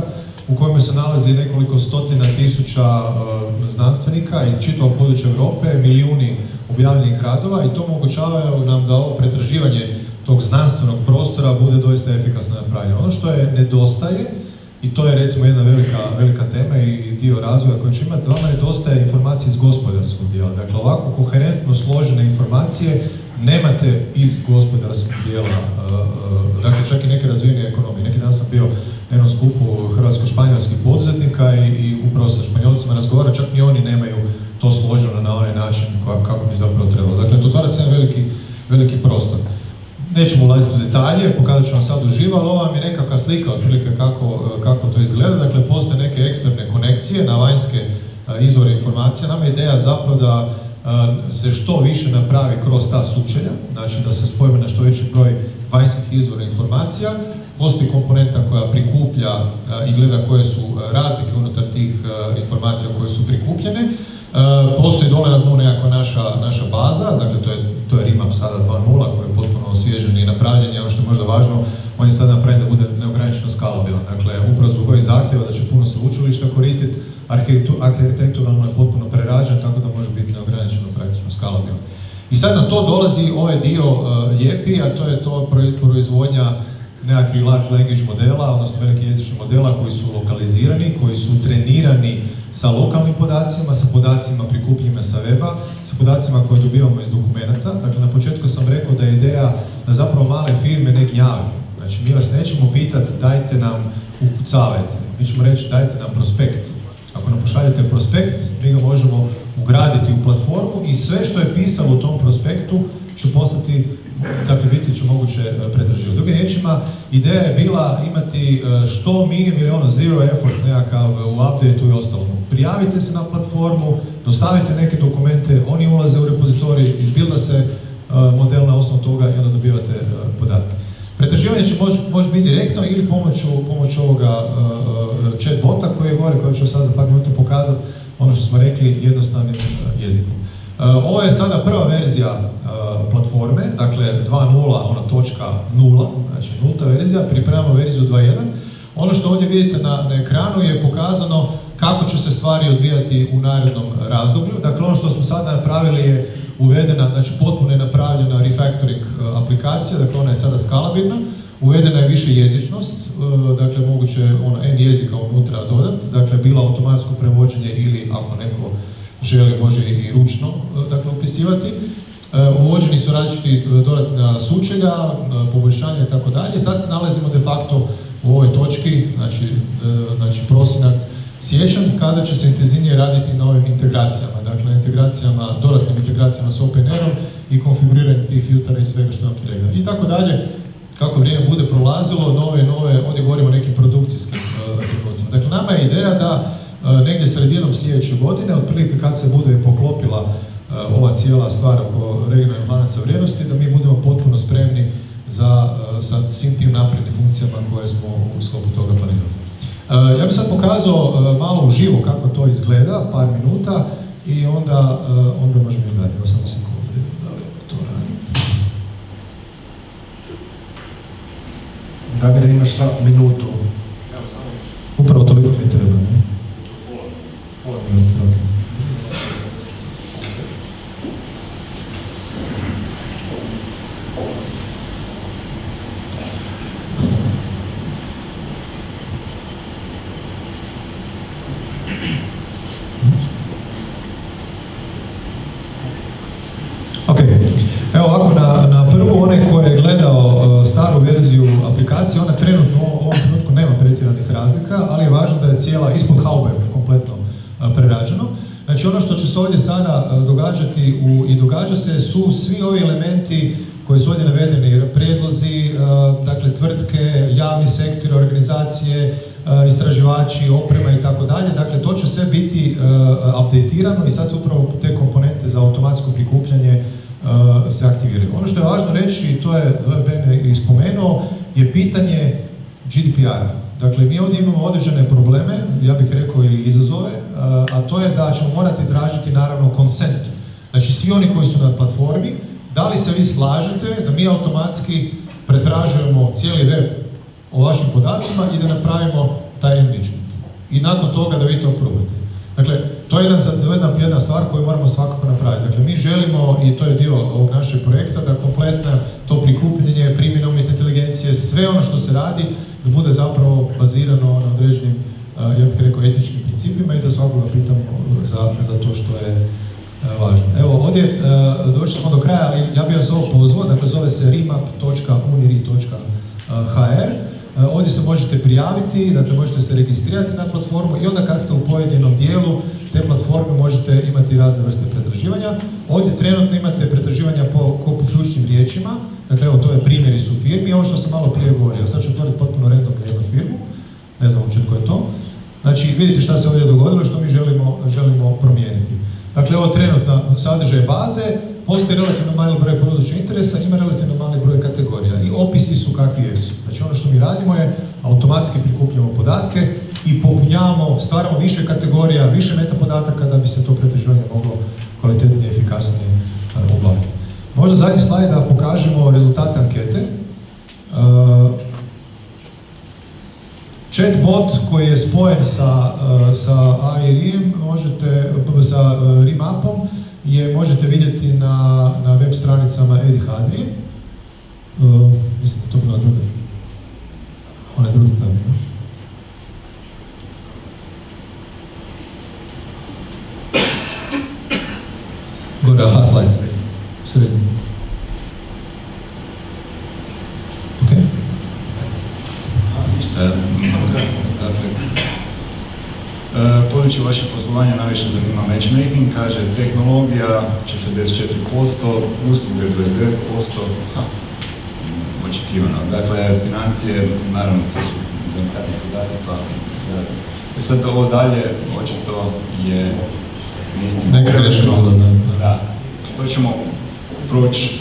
S7: u kojem se nalazi nekoliko stotina tisuća znanstvenika iz čitavog područja Europe, milijuni objavljenih radova i to omogućava nam da ovo pretraživanje tog znanstvenog prostora bude doista efikasno napravljeno. Ono što je nedostaje, i to je recimo jedna velika tema i dio razvoja koji će imati, vama nedostaje informacije iz gospodarskog dijela. Dakle, ovako koherentno složene informacije nemate iz gospodarskog dijela, dakle čak i neke razvijene ekonomije. Neki dan sam bio na jednom skupu hrvatsko-španjolskih poduzetnika i upravo sa Španjolcima razgovarao, čak ni oni nemaju to složeno na onaj način kako bi zapravo trebalo. Dakle, to otvara se jedan veliki prostor. Nećemo ulaziti u detalje, pokazat ću vam sad uživo, ali ovo vam je nekakva slika otprilike kako to izgleda. Dakle, postoje neke eksterne konekcije na vanjske izvore informacija. Nama je ideja zapravo da se što više napravi kroz ta sučelja, znači da se spojimo na što veći broj vanjskih izvora informacija. Postoji komponenta koja prikuplja i gleda koje su razlike unutar tih informacija koje su prikupljene. Postoji dole na dnu nekakva naša baza, dakle to je RIMAP sada 2.0 koji je potpuno osvježen i napravljen i ono što je možda važno, on je sada napravljen da bude neograničeno skalabilan. Dakle, upravo zbog ovih zahtjeva da će puno sveučilišta koristiti, arhitekturalno je potpuno prerađen, tako da može biti neograničeno praktično skalabilan. I sad na to dolazi ovaj dio lijepi, a to je to proizvodnja nekakvih large language modela, odnosno velikih jezičnih modela koji su lokalizirani, koji su trenirani sa lokalnim podacima, sa podacima prikupljenima sa weba, sa podacima koje dobivamo iz dokumenta. Dakle, na početku sam rekao da je ideja da zapravo male firme ne gnjave. Znači, mi vas nećemo pitati dajte nam ukucavajte, mi ćemo reći dajte nam prospekt. Ako nam pošaljete prospekt, mi ga možemo ugraditi u platformu i sve što je pisalo u tom prospektu će postati, dakle biti će moguće pretraživati. Drugim riječima, ideja je bila imati što minimum ili ono zero effort nekakav u update-u i ostalom. Prijavite se na platformu, dostavite neke dokumente, oni ulaze u repozitorij, izbilda se model na osnovu toga i onda dobivate podatke. Pretraživanje će može biti direktno ili pomoću ovoga chatbota koji ću sad za par minuta pokazati ono što smo rekli jednostavnim jezikom. Ovo je sada prva verzija platforme, dakle 2.0, ona točka 0, znači nulta verzija, pripremamo verziju 2.1. Ono što ovdje vidite na ekranu je pokazano kako će se stvari odvijati u narednom razdoblju. Dakle, ono što smo sada napravili je uvedena, znači potpuno je napravljena refactoring aplikacija, dakle ona je sada skalabilna, uvedena je više jezičnost, dakle moguće N jezika unutra dodati, dakle bilo automatsko prevođenje ili ako neko želi može i ručno dakle, upisivati. Uvođeni su različiti dodatna sučelja, poboljšanja i tako dalje. Sad se nalazimo de facto u ovoj točki, znači prosinac, siječanj, kada će se intenzivnije raditi na ovim integracijama, dakle integracijama, dodatnim integracijama s OpenAirom i konfiguriranje tih filtera i svega što nam treba. I tako dalje, kako vrijeme bude prolazilo, nove, ovdje govorimo o nekim produkcijskim aplikacijama. Dakle, nama je ideja da negdje sredinom sljedeće godine, otprilike kad se bude poklopila ova cijela stvar oko regionalnih lanaca vrijednosti, da mi budemo potpuno spremni sa svim tim naprednim funkcijama koje smo u sklopu toga planirali. Ja bih sad pokazao malo uživo kako to izgleda, par minuta, i onda možemo izgledati. Evo samo sekundu, da li to radi.
S1: Damire, imaš sad minutu.
S7: Upravo toliko mi treba, ne?
S1: Pola minuta, ok.
S7: Evo ovako, na prvu onaj koji je gledao staru verziju aplikacije, ona trenutno u ovom trenutku nema pretjeranih razlika, ali je važno da je cijela ispod haube kompletno prerađeno. Znači ono što će se ovdje sada događati i događa se su svi ovi elementi koji su ovdje navedeni, prijedlozi, dakle tvrtke, javni sektor, organizacije, istraživači, oprema i tako dalje. Dakle, to će sve biti updatirano i sad su upravo te komponente za automatsko prikupljanje se aktiviraju. Ono što je važno reći, i to je Ben i spomenuo, je pitanje GDPR-a. Dakle, mi ovdje imamo određene probleme, ja bih rekao ili izazove, a to je da ćemo morati tražiti naravno consent. Znači, svi oni koji su na platformi, da li se vi slažete da mi automatski pretražujemo cijeli web o vašim podacima i da napravimo taj enrichment. I nakon toga da vi to probate. Dakle, to je jedna stvar koju moramo svakako napraviti. Dakle, mi želimo, i to je dio ovog našeg projekta, da kompletno to prikupljanje, primjena umjetne inteligencije, sve ono što se radi, da bude zapravo bazirano na određenim, ja bih rekao, etičkim principima i da svakoga pitamo za to što je važno. Evo, ovdje došli smo do kraja, ali ja bih vas ovo pozvao, dakle zove se remap.uniri.hr. Ovdje se možete prijaviti, dakle možete se registrirati na platformu i onda kad ste u pojedinom dijelu te platforme možete imati razne vrste pretraživanja. Ovdje trenutno imate pretraživanja po ključnim riječima, dakle evo to je primjeri su firmi, ovo što sam malo prije govorio, sad ću otvoriti potpuno randomno jednu firmu, ne znam uopće tko je to. Znači vidite šta se ovdje dogodilo, što mi želimo promijeniti. Dakle, ovo trenutno sadržaj baze, postoji relativno mali broj područja interesa, ima relativno mali broj kategorija i opisi su kakvi jesu. Znači ono što mi radimo je automatski prikupljamo podatke i popunjavamo, stvaramo više kategorija, više meta podataka da bi se to pretraživanje moglo kvalitetnije i efikasnije obaviti. Možda zadnji slajd da pokažemo rezultate ankete. Chatbot koji je spojen sa AI-em, sa Remapom, možete vidjeti na web stranicama Edi Hadrije. Mislim da to bila druga. Ona je drugi tamo. Gore, aha, slajd srednji. Ok.
S9: Ništa, dakle, područje vašeg poslovanja najviše zanima matchmaking, kaže tehnologija 44%, usluge 29%, očekivano. Dakle, financije, naravno, to su delikatni podaci, pa sad ovo dalje, očito je, mislim, da, to ćemo proći,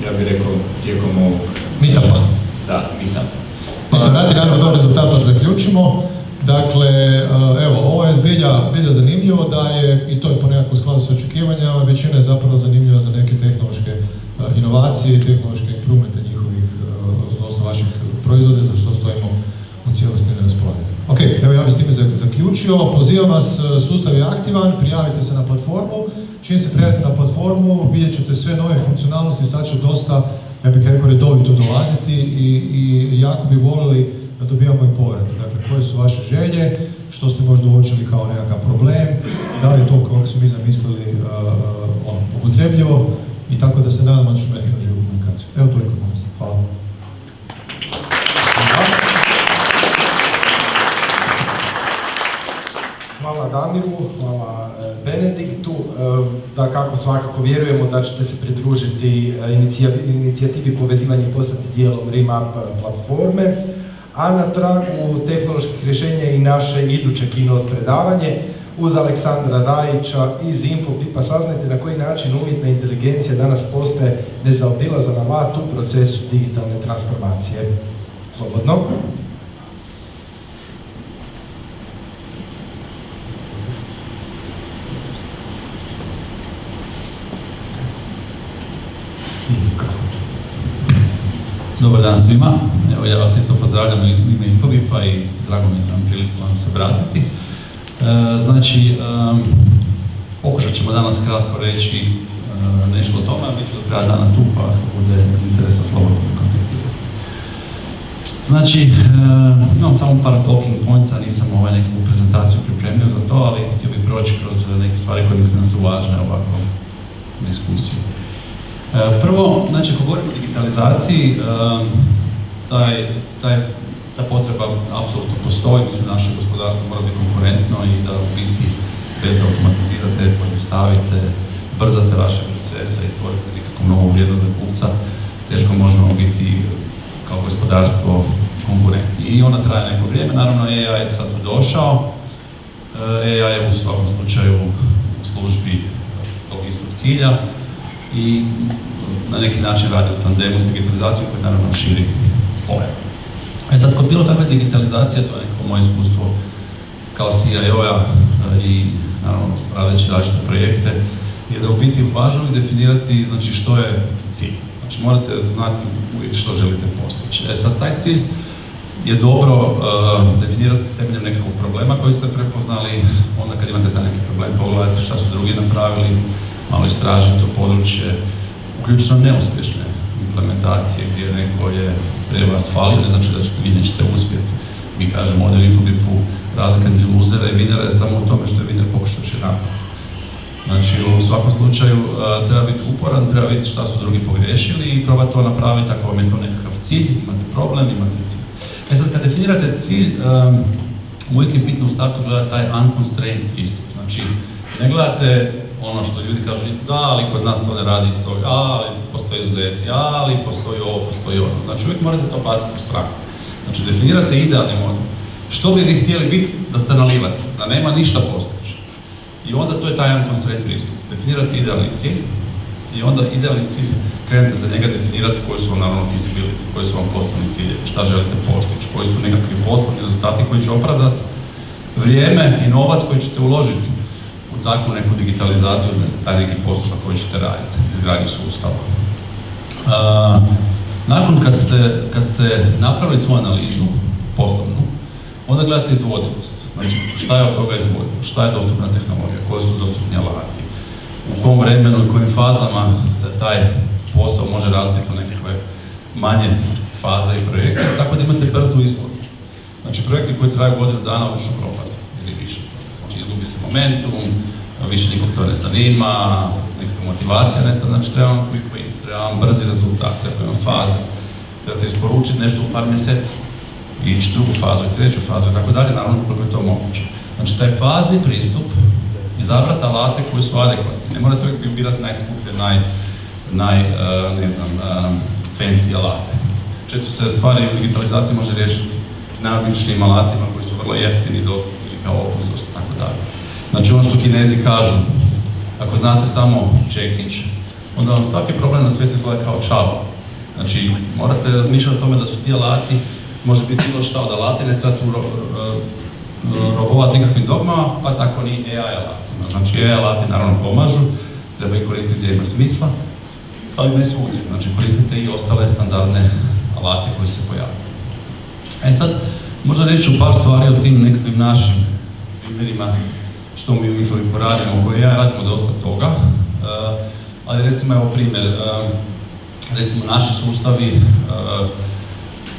S9: ja bih rekao, tijekom ovog
S7: meetupa.
S9: Da, meetupa.
S7: Ništa, vrati nas do rezultata zaključimo. Dakle, evo, ovo je zbilja zanimljivo da je, i to je po nekako skladu s očekivanjama, većina je zapravo zanimljiva za neke tehnološke inovacije i tehnološke improvementa njihovih, odnosno vaših proizvoda, za što stojimo u cijelosti na raspolaganju. Ok, evo ja bih s time zaključio. Pozivam vas, sustav je aktivan, prijavite se na platformu. Čim se prijavite na platformu, vidjet ćete sve nove funkcionalnosti, sad će dosta, ja bih rekao, redovito dolaziti i jako bi voljeli da dobijamo i povrat. Dakle, koje su vaše želje, što ste možda uočili kao nekakav problem, da li je to kako smo mi zamislili upotrebljivo i tako da se nadamo da ćemo imati na živu komunikaciju. Evo toliko od nas. Hvala.
S1: Hvala Damiru, hvala Benediktu. Da kako svakako vjerujemo da ćete se pridružiti inicijativi povezivanja i postati dijelom Remap platforme. A na tragu tehnoloških rješenja i naše iduće keynote predavanje uz Aleksandra Rajića iz Infopipa saznajte na koji način umjetna inteligencija danas postaje nezaobilazan alat u procesu digitalne transformacije. Slobodno.
S10: Dobar dan svima. Evo, ja vas isto pozdravljam iz ime Infobipa i drago mi je da vam priliku vam se vratiti. Znači, pokušat ćemo danas kratko reći nešto o tome, a bit ću do kraja dana tu, pa ako bude interesa slobodno me kontaktirati. Znači, imam samo par talking pointsa, nisam nekakvu prezentaciju pripremio za to, ali htio bih proći kroz neke stvari koje mislim da su važne ovako diskusiju. Prvo, znači, ako govorimo o digitalizaciji, ta potreba apsolutno postoji, mislim da naše gospodarstvo mora biti konkurentno i da u biti bez da automatizirate, pojednostavite, brzate vaše procese i stvorite nekakvu novu vrijednost za kupca, teško možemo biti kao gospodarstvo konkurentni. I onda traje neko vrijeme, naravno AI je sad došao, AI je u svakom slučaju u službi tog istog cilja i na neki način radi u tandemu s digitalizacijom koji naravno širi pojam. Sad, kod bilo kakve digitalizacije, to je neko moje iskustvo kao CIO-a i naravno radeći različite projekte, je da u biti važno je definirati znači, što je cilj. Znači morate znati uvijek što želite postići. Sad, taj cilj je dobro definirati temeljem nekakvog problema koji ste prepoznali, onda kad imate taj neki problem, pogledajte šta su drugi napravili, malo istražiti to područje, uključno neuspješne implementacije gdje neko je prije vas falio, ne znači da vi nećete uspjeti. Mi kažemo ovdje u Infobipu razlika između luzera i vinera je samo u tome što je viner pokušao još jedanput. Znači u svakom slučaju treba biti uporan, treba vidjeti šta su drugi pogriješili i probati to napraviti ako vam je to nekakav cilj, imate problem, imate cilj. Sad kad definirate cilj, uvijek je bitno u startu gledati taj unconstrained pristup. Znači ne gledate ono što ljudi kažu, da, ali kod nas to ne radi isto, ali postoji izuzeci, ali postoji ovo, postoji ono. Znači uvijek morate to baciti u stranu. Znači definirate idealni model. Što bi vi htjeli biti da ste nalivate, da nema ništa postojeće. I onda to je taj unconstrained pristup. Definirate idealni cilj i onda idealni cilj krenete za njega definirati koji su vam naravno feasibility, koji su vam poslovni ciljevi, šta želite postići, koji su nekakvi poslovni rezultati koji će opravdati vrijeme i novac koji ćete uložiti u takvu neku digitalizaciju, taj neki postupak koji ćete raditi, izgradnju sustava. Nakon kad ste napravili tu analizu poslovnu, onda gledate izvodivost. Znači, šta je od toga izvodivo, šta je dostupna tehnologija, koji su dostupni alati, u kom vremenu i kojim fazama se taj posao može razbiti u nekakve manje faze i projekte, tako da imate brzu izvodu. Znači, projekti koji traju godinu dana obično propadaju ili više. Znači, izgubi se momentum, više nikog to ne zanima, nekakva motivacija nestane, znači treba vam quick win, treba vam brzi rezultat, treba vam faze, trebate isporučiti nešto u par mjeseci, ići drugu fazu i treću fazu i tako dalje, naravno koliko je to moguće. Znači, taj fazni pristup, izabrati alate koji su adekvatni. Ne morate uvijek birati najskuplje, fancy alate. Često se stvari u digitalizaciji može riješiti najobičnijim alatima koji su vrlo jeftini, dostupni kao open source i tako dalje. Znači ono što Kinezi kažu, ako znate samo čekić, onda vam svaki problem na svijetu izgleda kao čavo. Znači morate razmišljati o tome da su ti alati, može biti bilo šta od alati, ne treba tu robovati nikakvim dogmama, pa tako ni AI alatima. Znači AI alati naravno pomažu, treba ih koristiti gdje ima smisla, ali ne svugdje. Znači koristite i ostale standardne alate koji se pojavljaju. Sad, možda reći ću par stvari o tim nekakvim našim primjerima što mi u Infobipu radimo, u kojoj ja radimo dosta toga, ali recimo evo primjer, recimo naši sustavi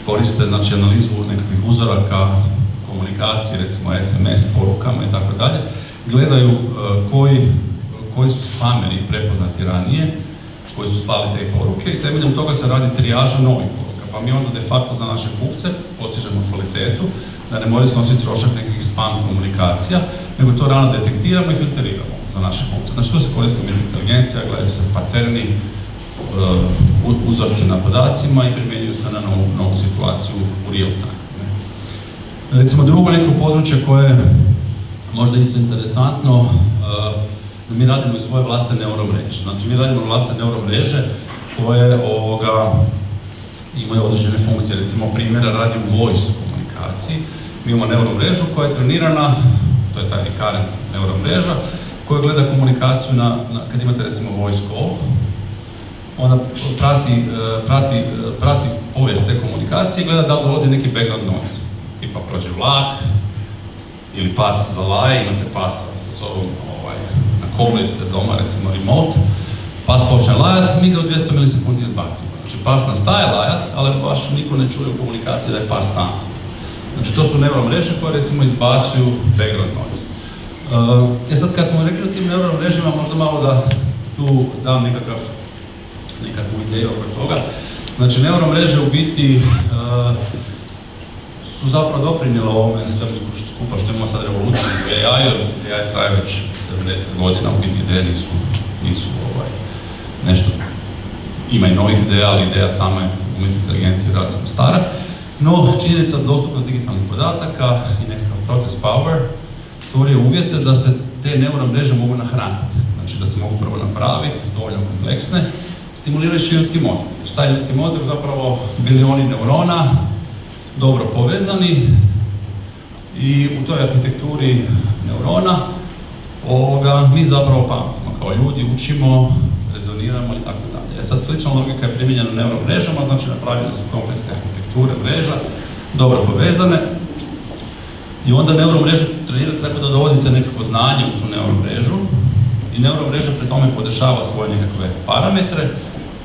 S10: koriste znači, analizu nekakvih uzoraka komunikacije, recimo SMS, porukama i tako dalje, gledaju koji su spameri prepoznati ranije, koji su slali te poruke i temeljem toga se radi trijaža novih poruka. Pa mi onda de facto za naše kupce postižemo kvalitetu, da ne moraju snositi trošak nekih spam komunikacija, nego to rano detektiramo i filtriramo za naše kupce. Znači tu se koristi umjetna inteligencija, gledaju se paterni, uzorci na podacima i primjenjuju se na novu situaciju u real time. Recimo drugo neko područje koje je možda isto interesantno, mi radimo i svoje vlastne neuromreže. Znači mi radimo vlastne neuromreže koje imaju određene funkcije. Recimo primjera radi u voice komunikaciji. Mi imamo neuromrežu koja je trenirana, to je taj recurrent neuromreža, koja gleda komunikaciju kad imate recimo voice call, ona prati povijest te komunikacije i gleda da li dolazi neki background noise. Tipa prođe vlak, ili pas zalaje, imate pasa sa sobom na kolu, jeste doma, recimo remote, pas počne lajat, mi ga u 200 milisekundi izbacimo. Znači pas nastaje lajat, ali baš niko ne čuje u komunikaciji da je pas tamo. Znači to su neuromreže koje recimo izbacuju background noise. Sad kad smo rekli o tim neuromrežima, možda malo da tu dam nekakvu ideju oko toga. Znači neuromreže u biti su zapravo doprinijela ovome svemu skupa što imamo sad revoluciju u AI-u. AI traje već 70 godina, u biti ideje nisu nešto, ima i novih ideja, ali ideja same umjetne inteligencije je relativno stara. No, činjenica dostupnost digitalnih podataka i nekakav proces power stvorio uvjete da se te neuronne mreže mogu nahraniti. Znači da se mogu prvo napraviti, dovoljno kompleksne, stimulirajući ljudski mozak. Znači taj ljudski mozak zapravo bilioni neurona, dobro povezani i u toj arhitekturi neurona mi zapravo pametimo kao ljudi, učimo, rezoniramo i tako dalje. Sad slična logika je primijenjena u neuromrežama, znači napravljene su kompleksne arhitekture mreža, dobro povezane i onda neuromrežu trenirati treba da dovodite nekako znanje u tu neuromrežu i neuromreža pri tome podešava svoje nekakve parametre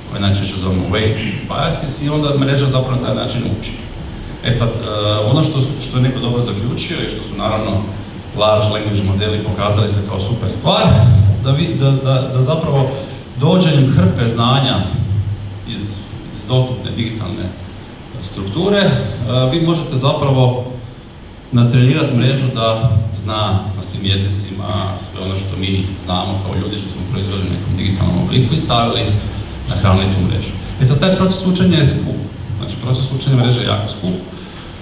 S10: koje najčešće zovemo weights i biases i onda mreža zapravo na taj način uči. Sad, ono što je neko dobro zaključio i što su naravno large language modeli pokazali se kao super stvar, da zapravo dođenjem hrpe znanja iz dostupne digitalne strukture, vi možete zapravo natrenirati mrežu da zna na svim jezicima sve ono što mi znamo kao ljudi što smo proizvodili u nekom digitalnom obliku i stavili na hranili tu mrežu. Sad, taj proces učenja je skup. Znači, proces učenja mreže je jako skup.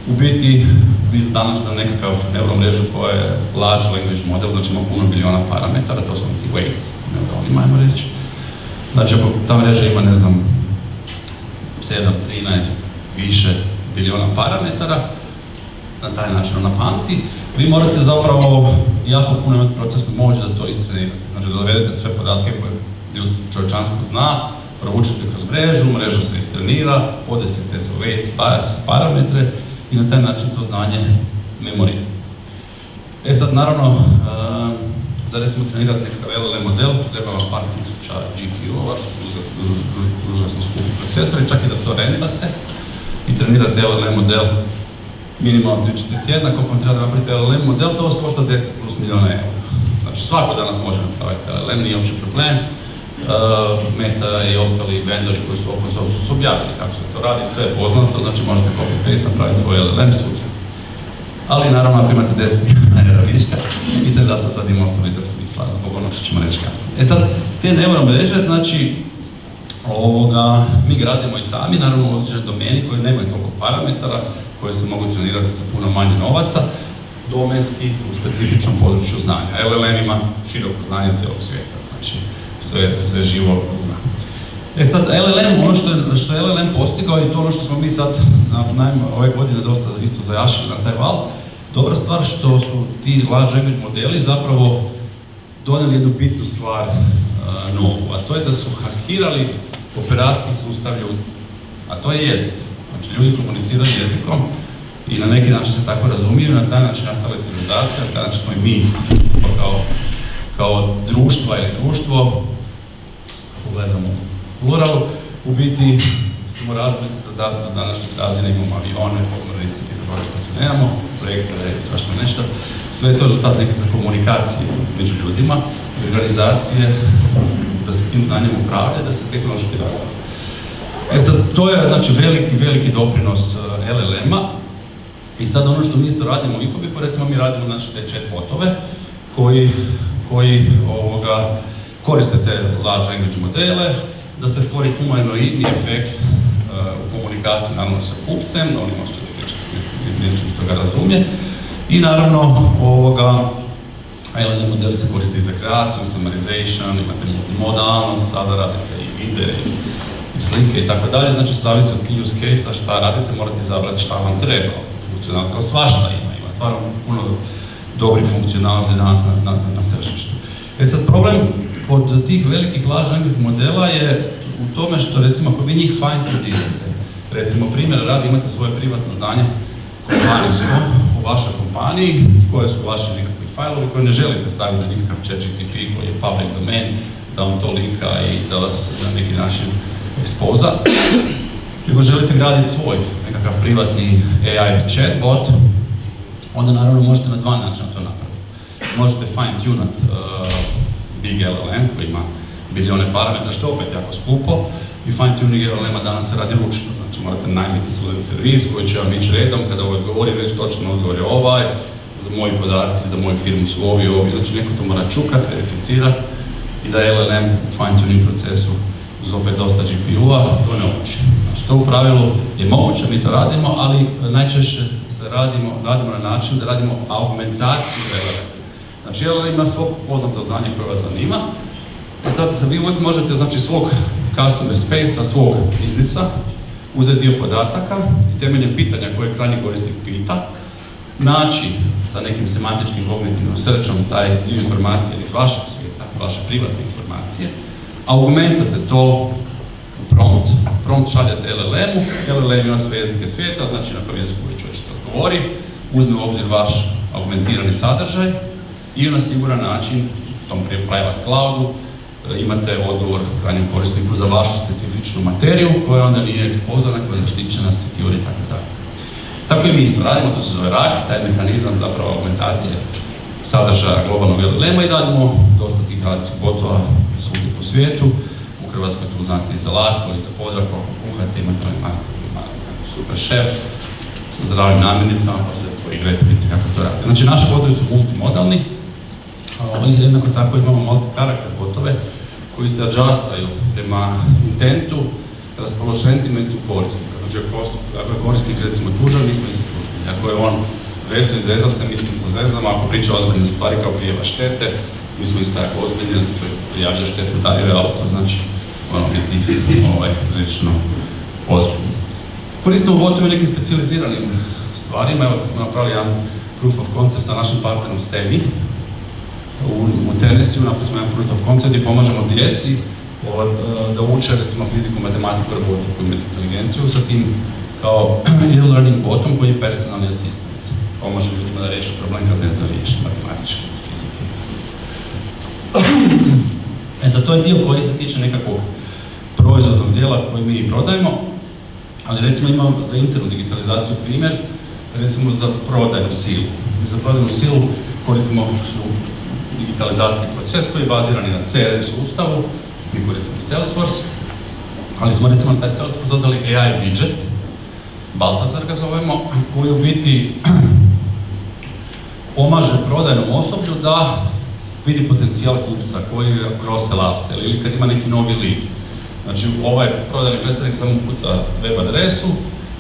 S10: U biti, vi danas na nekakav neuromrežu koja je large language model, znači ima puno biliona parametara, to su ti weights neuronima, ajmo reći. Znači, ako ta mreža ima, ne znam, 7, 13, više biliona parametara, na taj način ona pamti, vi morate zapravo jako puno imati procesnu moć da to istrenirate. Znači, da dovedete sve podatke koje čovječanstvo zna, provučete kroz mrežu, mreža se istrenira, podesite se u weights, bias, parametre i na taj način to znanje memorira. Sad, naravno, za recimo trenirati nekakav LLM model treba vam par tisuća GPU-ova, što su užasno skupi procesori, čak i da to rentate i trenirate LLM model minimalno 3-4 tjedna, koliko vam treba da napravite LLM model, to vas košta 10 plus milijuna eura. Znači, svako danas može napraviti LLM, nije uopće problem. Meta i ostali vendori koji su open source su objavili kako se to radi, sve je poznato, znači možete copy-paste napraviti svoj LLM sutra. Ali naravno ako imate 10 milijuna viška, vidite da to sad ima osobitog smisla zbog onog što ćemo reći kasnije. Sad, te neuromreže, znači, mi gradimo i sami, naravno u određenoj domeni koji nemaju toliko parametara, koje se mogu trenirati sa puno manje novaca, domenski u specifičnom području znanja. LLM ima široko znanje cijelog svijeta, znači sve živo zna. Sad, LLM, ono što je LLM postigao i to ono što smo mi sad ove godine dosta isto zajašili na taj val, dobra stvar što su ti large language modeli zapravo donijeli jednu bitnu stvar novu, a to je da su hakirali operacijski sustav ljudi, a to je jezik. Znači, ljudi komuniciraju jezikom i na neki način se tako razumiju, na taj način nastala civilizacija, na taj način smo i mi kao društva ili društvo, pogledamo u pluralu, u biti smo razmisliti da do današnjih razina imamo avione, pomornice, što sve nemamo, projektore i svašta nešto. Sve je to rezultat nekakve komunikacije među ljudima, organizacije, da se tim znanjem upravlja, da se tehnološki razvija. Sad, to je znači veliki doprinos LLM-a i sad ono što mi isto radimo u Infobipu, recimo mi radimo znači te chatbotove koji koriste te large language modele da se stvori humanoidni efekt u komunikaciji naravno sa kupcem, da oni može nečim što ga razumije i naravno LLM modeli se koriste i za kreaciju, summarization, imate multimodalnost, sada radite i videe i slike i tako dalje, znači zavisi od use case-a šta radite, morate izabrati šta vam treba. Funkcionalnost svašta ima stvarno puno dobrih funkcionalnosti danas na tržištu. Sad problem kod tih velikih large language modela je u tome što recimo ako vi njih fine-tunirate, recimo primjer radi imate svoje privatno znanje kompanijsko u vašoj kompaniji, koje su vaši nekakvi fajlovi koje ne želite staviti na nekakav ChatGPT koji je public domain, da vam to linka i da vas na neki način ekspoza, nego želite graditi svoj nekakav privatni AI chatbot, onda naravno možete na dva načina to napraviti. Možete fine-tunat Big LLM koji ima bilijone parametra, što je opet jako skupo, i fine-tuning LLM-a danas se radi ručno. Znači morate najmiti student servis koji će vam ići redom, kada odgovori, reći točno odgovor je ovaj, za moji podaci, za moju firmu su ovi, znači neko to mora čukat, verificirat i da LLM u fine-tuning procesu uz opet dosta GPU-a to ne uči. Znači to u pravilu je moguće, mi to radimo, ali najčešće se radimo na način da radimo augmentaciju LLM. Znači LLM ima svog poznato znanje koje vas zanima. I sad vi uvijek možete znači svog customer space-a, svog biznisa, uzeti dio podataka i temeljem pitanja koje krajnji korisnik pita, naći sa nekim semantičkim kognitivnom srčom taj dio informacije iz vašeg svijeta, vaše privatne informacije, augmentate to u prompt. Prompt šaljate LLM-u, LLM ima sve jezike svijeta, znači na kojem jeziku već hoćete odgovori, uzme u obzir vaš augmentirani sadržaj i na siguran način, u tom private cloudu, imate odgovor krajnjem korisniku za vašu specifičnu materiju koja onda nije ekspozorna, koja je zaštićena, secure i tako dalje. Tako i mi isto radimo, to se zove RAG, taj mehanizam zapravo augmentacije sadržaja globalnog LLM-a i radimo dosta tih radijskih botova svugdje po svijetu. U Hrvatskoj tu znate i za Lako, i za Podravku, ako kuhate, imate onaj master, super šef sa zdravim namirnicama, pa se poigrajte, vidite kako to radi. Znači naši botovi su multimodalni, jednako tako imamo multi-karakter botove koji se adjustaju prema intentu, sentimentu korisnika. Znači ako je korisnik recimo tužan, mi smo isto tužni. Ako je on veso i zezal se, mi smo isto zezamo. Ako priča ozbiljne stvari kao prijeva štete, mi smo isto jako ozbiljni, čovjek prijavlja štetu, udario je auto, znači ono biti prilično ozbiljni. Koristimo botove nekim specijaliziranim stvarima. Evo sad smo napravili jedan proof of concept sa našim partnerom STEMI. U Tennessee napravili smo jedan proof of concept gdje pomažemo djeci da uče recimo fiziku, matematiku, robotiku i inteligenciju sa tim kao e-learning botom koji je personalni asistent. Pomaže ljudima da riješe problem kad ne zna riješiti matematičke fizike. Sad to je dio koji se tiče nekakvog proizvodnog dijela koji mi prodajemo, ali recimo imamo za internu digitalizaciju primjer, recimo za prodajnu silu. Za prodajnu silu koristimo digitalizacijski proces koji je baziran na CRM sustavu, mi koristimo Salesforce, ali smo recimo na taj Salesforce dodali AI widget, Baltazar ga zovemo, koji u biti pomaže prodajnom osoblju da vidi potencijal kupca koji je cross-sell, upsell ili kad ima neki novi lead. Znači ovaj prodajni predstavnik samo ukuca web adresu,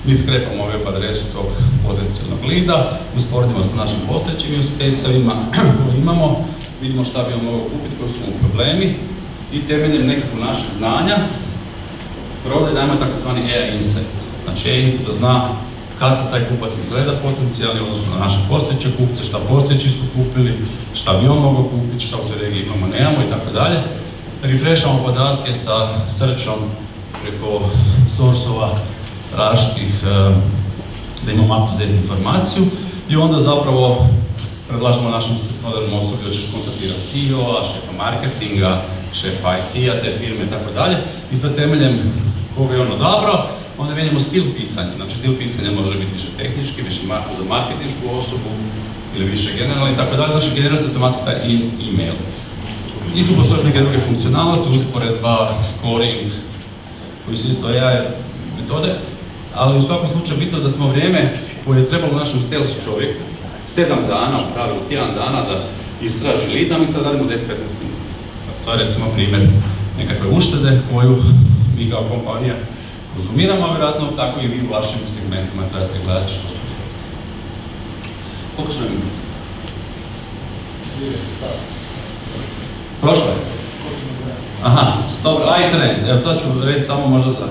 S10: mi skrepamo web adresu tog potencijalnog leada, usporedimo s našim postojećim use case-ovima koje imamo, vidimo šta bi on mogao kupiti, koji su mu problemi i temeljem nekakvog našeg znanja prodaj dajemo takozvani AI insight. Znači AI insight da zna kako taj kupac izgleda potencijalni, odnosno na naše postojeće kupce, šta postojeći su kupili, šta bi on mogao kupiti, šta u toj regiji imamo, nemamo i tako dalje. Refreshamo podatke sa searchom preko source-ova različitih, da imamo up-to-date informaciju i onda zapravo predlažemo našem modernom osoblju da ćeš kontaktirati CEO-a, šefa marketinga, šefa IT-a, te firme i tako dalje. I sa temeljem koga je on odabrao, onda mijenjamo stil pisanja. Znači stil pisanja može biti više tehnički, više za marketinšku osobu ili više generalni i tako dalje. Znači generira se automatski taj e-mail. I tu postoje neke druge funkcionalnosti, usporedba, scoring, koji su isto AI metode, ali u svakom slučaju bitno da smo vrijeme koje je trebalo našem sales čovjeku 7 dana, u pravilu tjedan dana da istraži lead, a mi sad radimo 10-15 minuta. To je recimo primjer nekakve uštede koju mi kao kompanija konzumiramo, a vjerojatno tako i vi u vašim segmentima trebate gledati što su efekti. Pokušaj minuta. Prošlo je? Aha, dobro, AI trends. Evo sad ću reći samo možda za...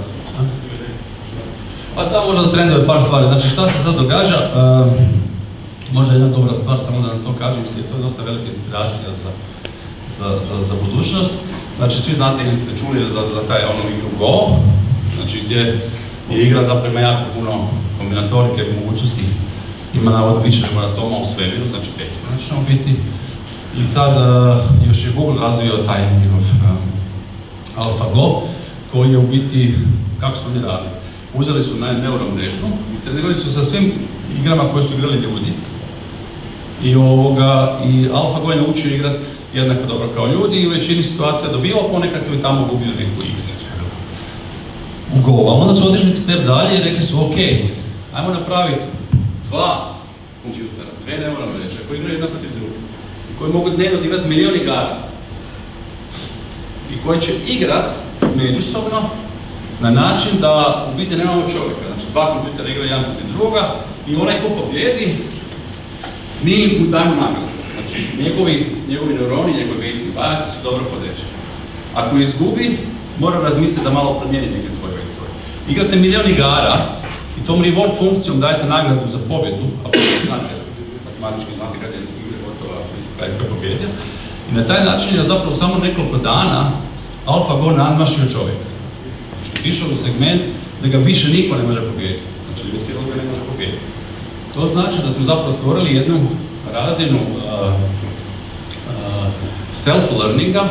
S10: Pa samo možda za trendove par stvari. Znači šta se sad događa? Možda jedna dobra stvar, samo da vam to kažem, jer to je dosta velika inspiracija za budućnost. Znači svi znate ili ste čuli za taj igru Go, znači gdje je igra zapravo jako puno kombinatorike i mogućnosti. Ima navodno više atoma u svemiru, znači eksponencijalno biti. I sad još je Google razvio taj njegov AlphaGo, koji je u biti, kako su oni radili? Uzeli su neuromrežu, istrenirali su sa svim igrama koje su igrali ljudi. I AlphaGo je naučio igrati jednako dobro kao ljudi i u većini situacija dobivao, ponekad tu i tamo gubio neku igru. Go. Ali onda su otišli step dalje i rekli su ok, ajmo napraviti 2 kompjutera, 2 neuralne mreže koji igraju jedna protiv druge, koji mogu dnevno igrati milion igara i koji će igrat međusobno na način da u biti nemamo čovjeka. Znači 2 kompjutera igraju jedan protiv druga i onaj ko pobjedi, mi mu dajemo nagradu. Znači njegovi neuroni, njegovi Bayesian bias su dobro podređeni. Ako izgubi, mora razmisliti da malo promijeni neke svoje vecove. Igrate milion igara i tom reward funkcijom dajete nagradu za pobjedu, a znate, matematički znate kada je igra gotova, kada je pobjedio. I na taj način je zapravo samo nekoliko dana AlphaGo nadmašio čovjeka. Znači, išao u segment da ga više niko ne može pobijediti. Znači, ljudski odgoj ne može pobijediti. To znači da smo zapravo stvorili jednu razinu self-learninga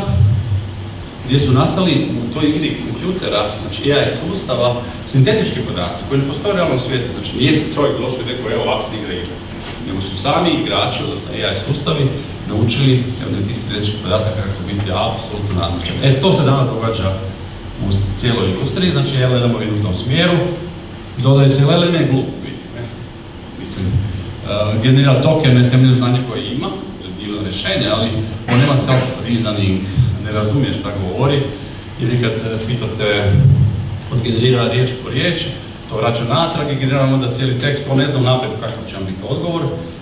S10: gdje su nastali u toj igri kompjutera, znači AI sustava, sintetički podaci koji ne postoje u realnom svijetu. Znači nije čovjek došao i rekao, evo ovako se igra igra. Nego su sami igrači, odnosno AI sustavi, naučili tih sintetičkih podataka kako biti apsolutno nadmoćan. To se danas događa u cijeloj industriji, znači LLM idu u tom smjeru. Dodaju se LLM je glup, vidite, ne? Mislim, generira tokene temelju znanja koje ima, divno rješenje, ali on nema self-reasoning, ne razumije šta govori, ili kad pitate, odgenerira riječ po riječ, to vraća natrag i generira onda cijeli tekst, on ne zna unaprijed kakav će vam biti odgovor,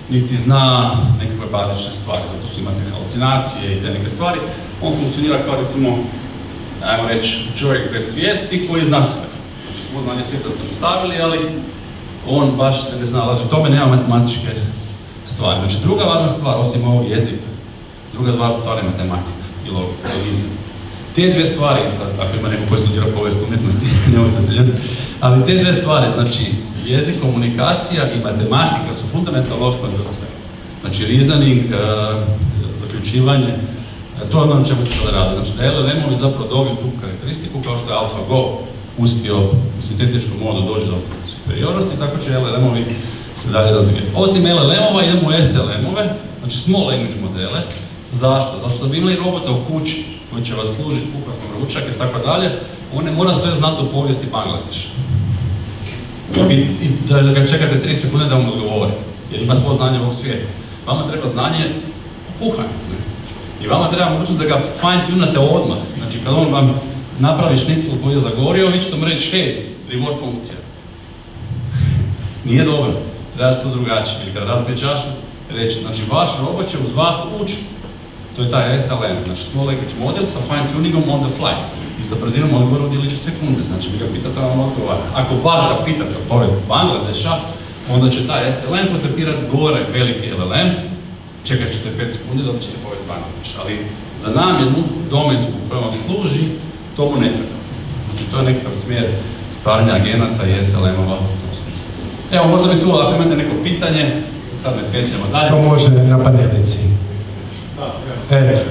S10: niti zna nekakve bazične stvari, zato su imate halucinacije i te neke stvari. On funkcionira kao recimo, ajmo reći, čovjek bez svijesti koji zna sve. Znači, smo znanje svijeta ste mu stavili, ali on baš se ne znalazi. U tome nema matematičke stvari. Znači, druga važna stvar, osim ovog jezika, druga važna stvar je matematika i logika, te dvije stvari, sad, ako ima neko koji studira povijest umjetnosti, nemojte se ljeti, ali te dvije stvari, znači, jezik, komunikacija i matematika su fundamentalna osnova za sve. Znači, reasoning, zaključivanje, to je ono na čemu se sada radi. Znači, da LLM-ovi zapravo dobiju tu karakteristiku, kao što je AlphaGo uspio u sintetičkom modu doći do superiornosti, tako će LLM-ovi se dalje razvijati. Osim LLM-ova idemo u SLM-ove, znači small language modele. Zašto? Zašto da bi imali robota u kući koji će vas služiti, kuhati vam ručak i tako dalje, on ne mora sve znati o povijesti Bangladeša. I da ga čekate 3 sekunde da vam odgovori, jer ima svo znanje ovog svijeta. Vama treba znanje o kuhanju. I vama treba mogućnost da ga fine-tunate odmah. Znači, kad on vam napravi šnicl koji je zagorio, vi ćete mu reći, hej, reward funkcija. Nije dobro, treba se to drugačije. Ili kada razbije čašu, reći, znači, vaš robot će uz vas učiti. To je taj SLM, znači small language model sa fine-tuningom on the fly. I sa brzinom odgovora u djeliću sekunde, znači vi ga pitate, vam odgovara. Ako baš ga pitate o povijesti Bangladeša, onda će taj SLM potapirati gore veliki LLM, čekat ćete 5 sekundi, dobit ćete povijest Bangladeša. Ali za namjenu domensku koju vam služi, to mu ne treba. Znači to je nekakav smjer stvaranja agenata i SLM-ova u smislu. Evo, možda bi tu, ako imate neko pitanje, sad ne tvjetljamo dalje.
S1: To može na panelici. Eto.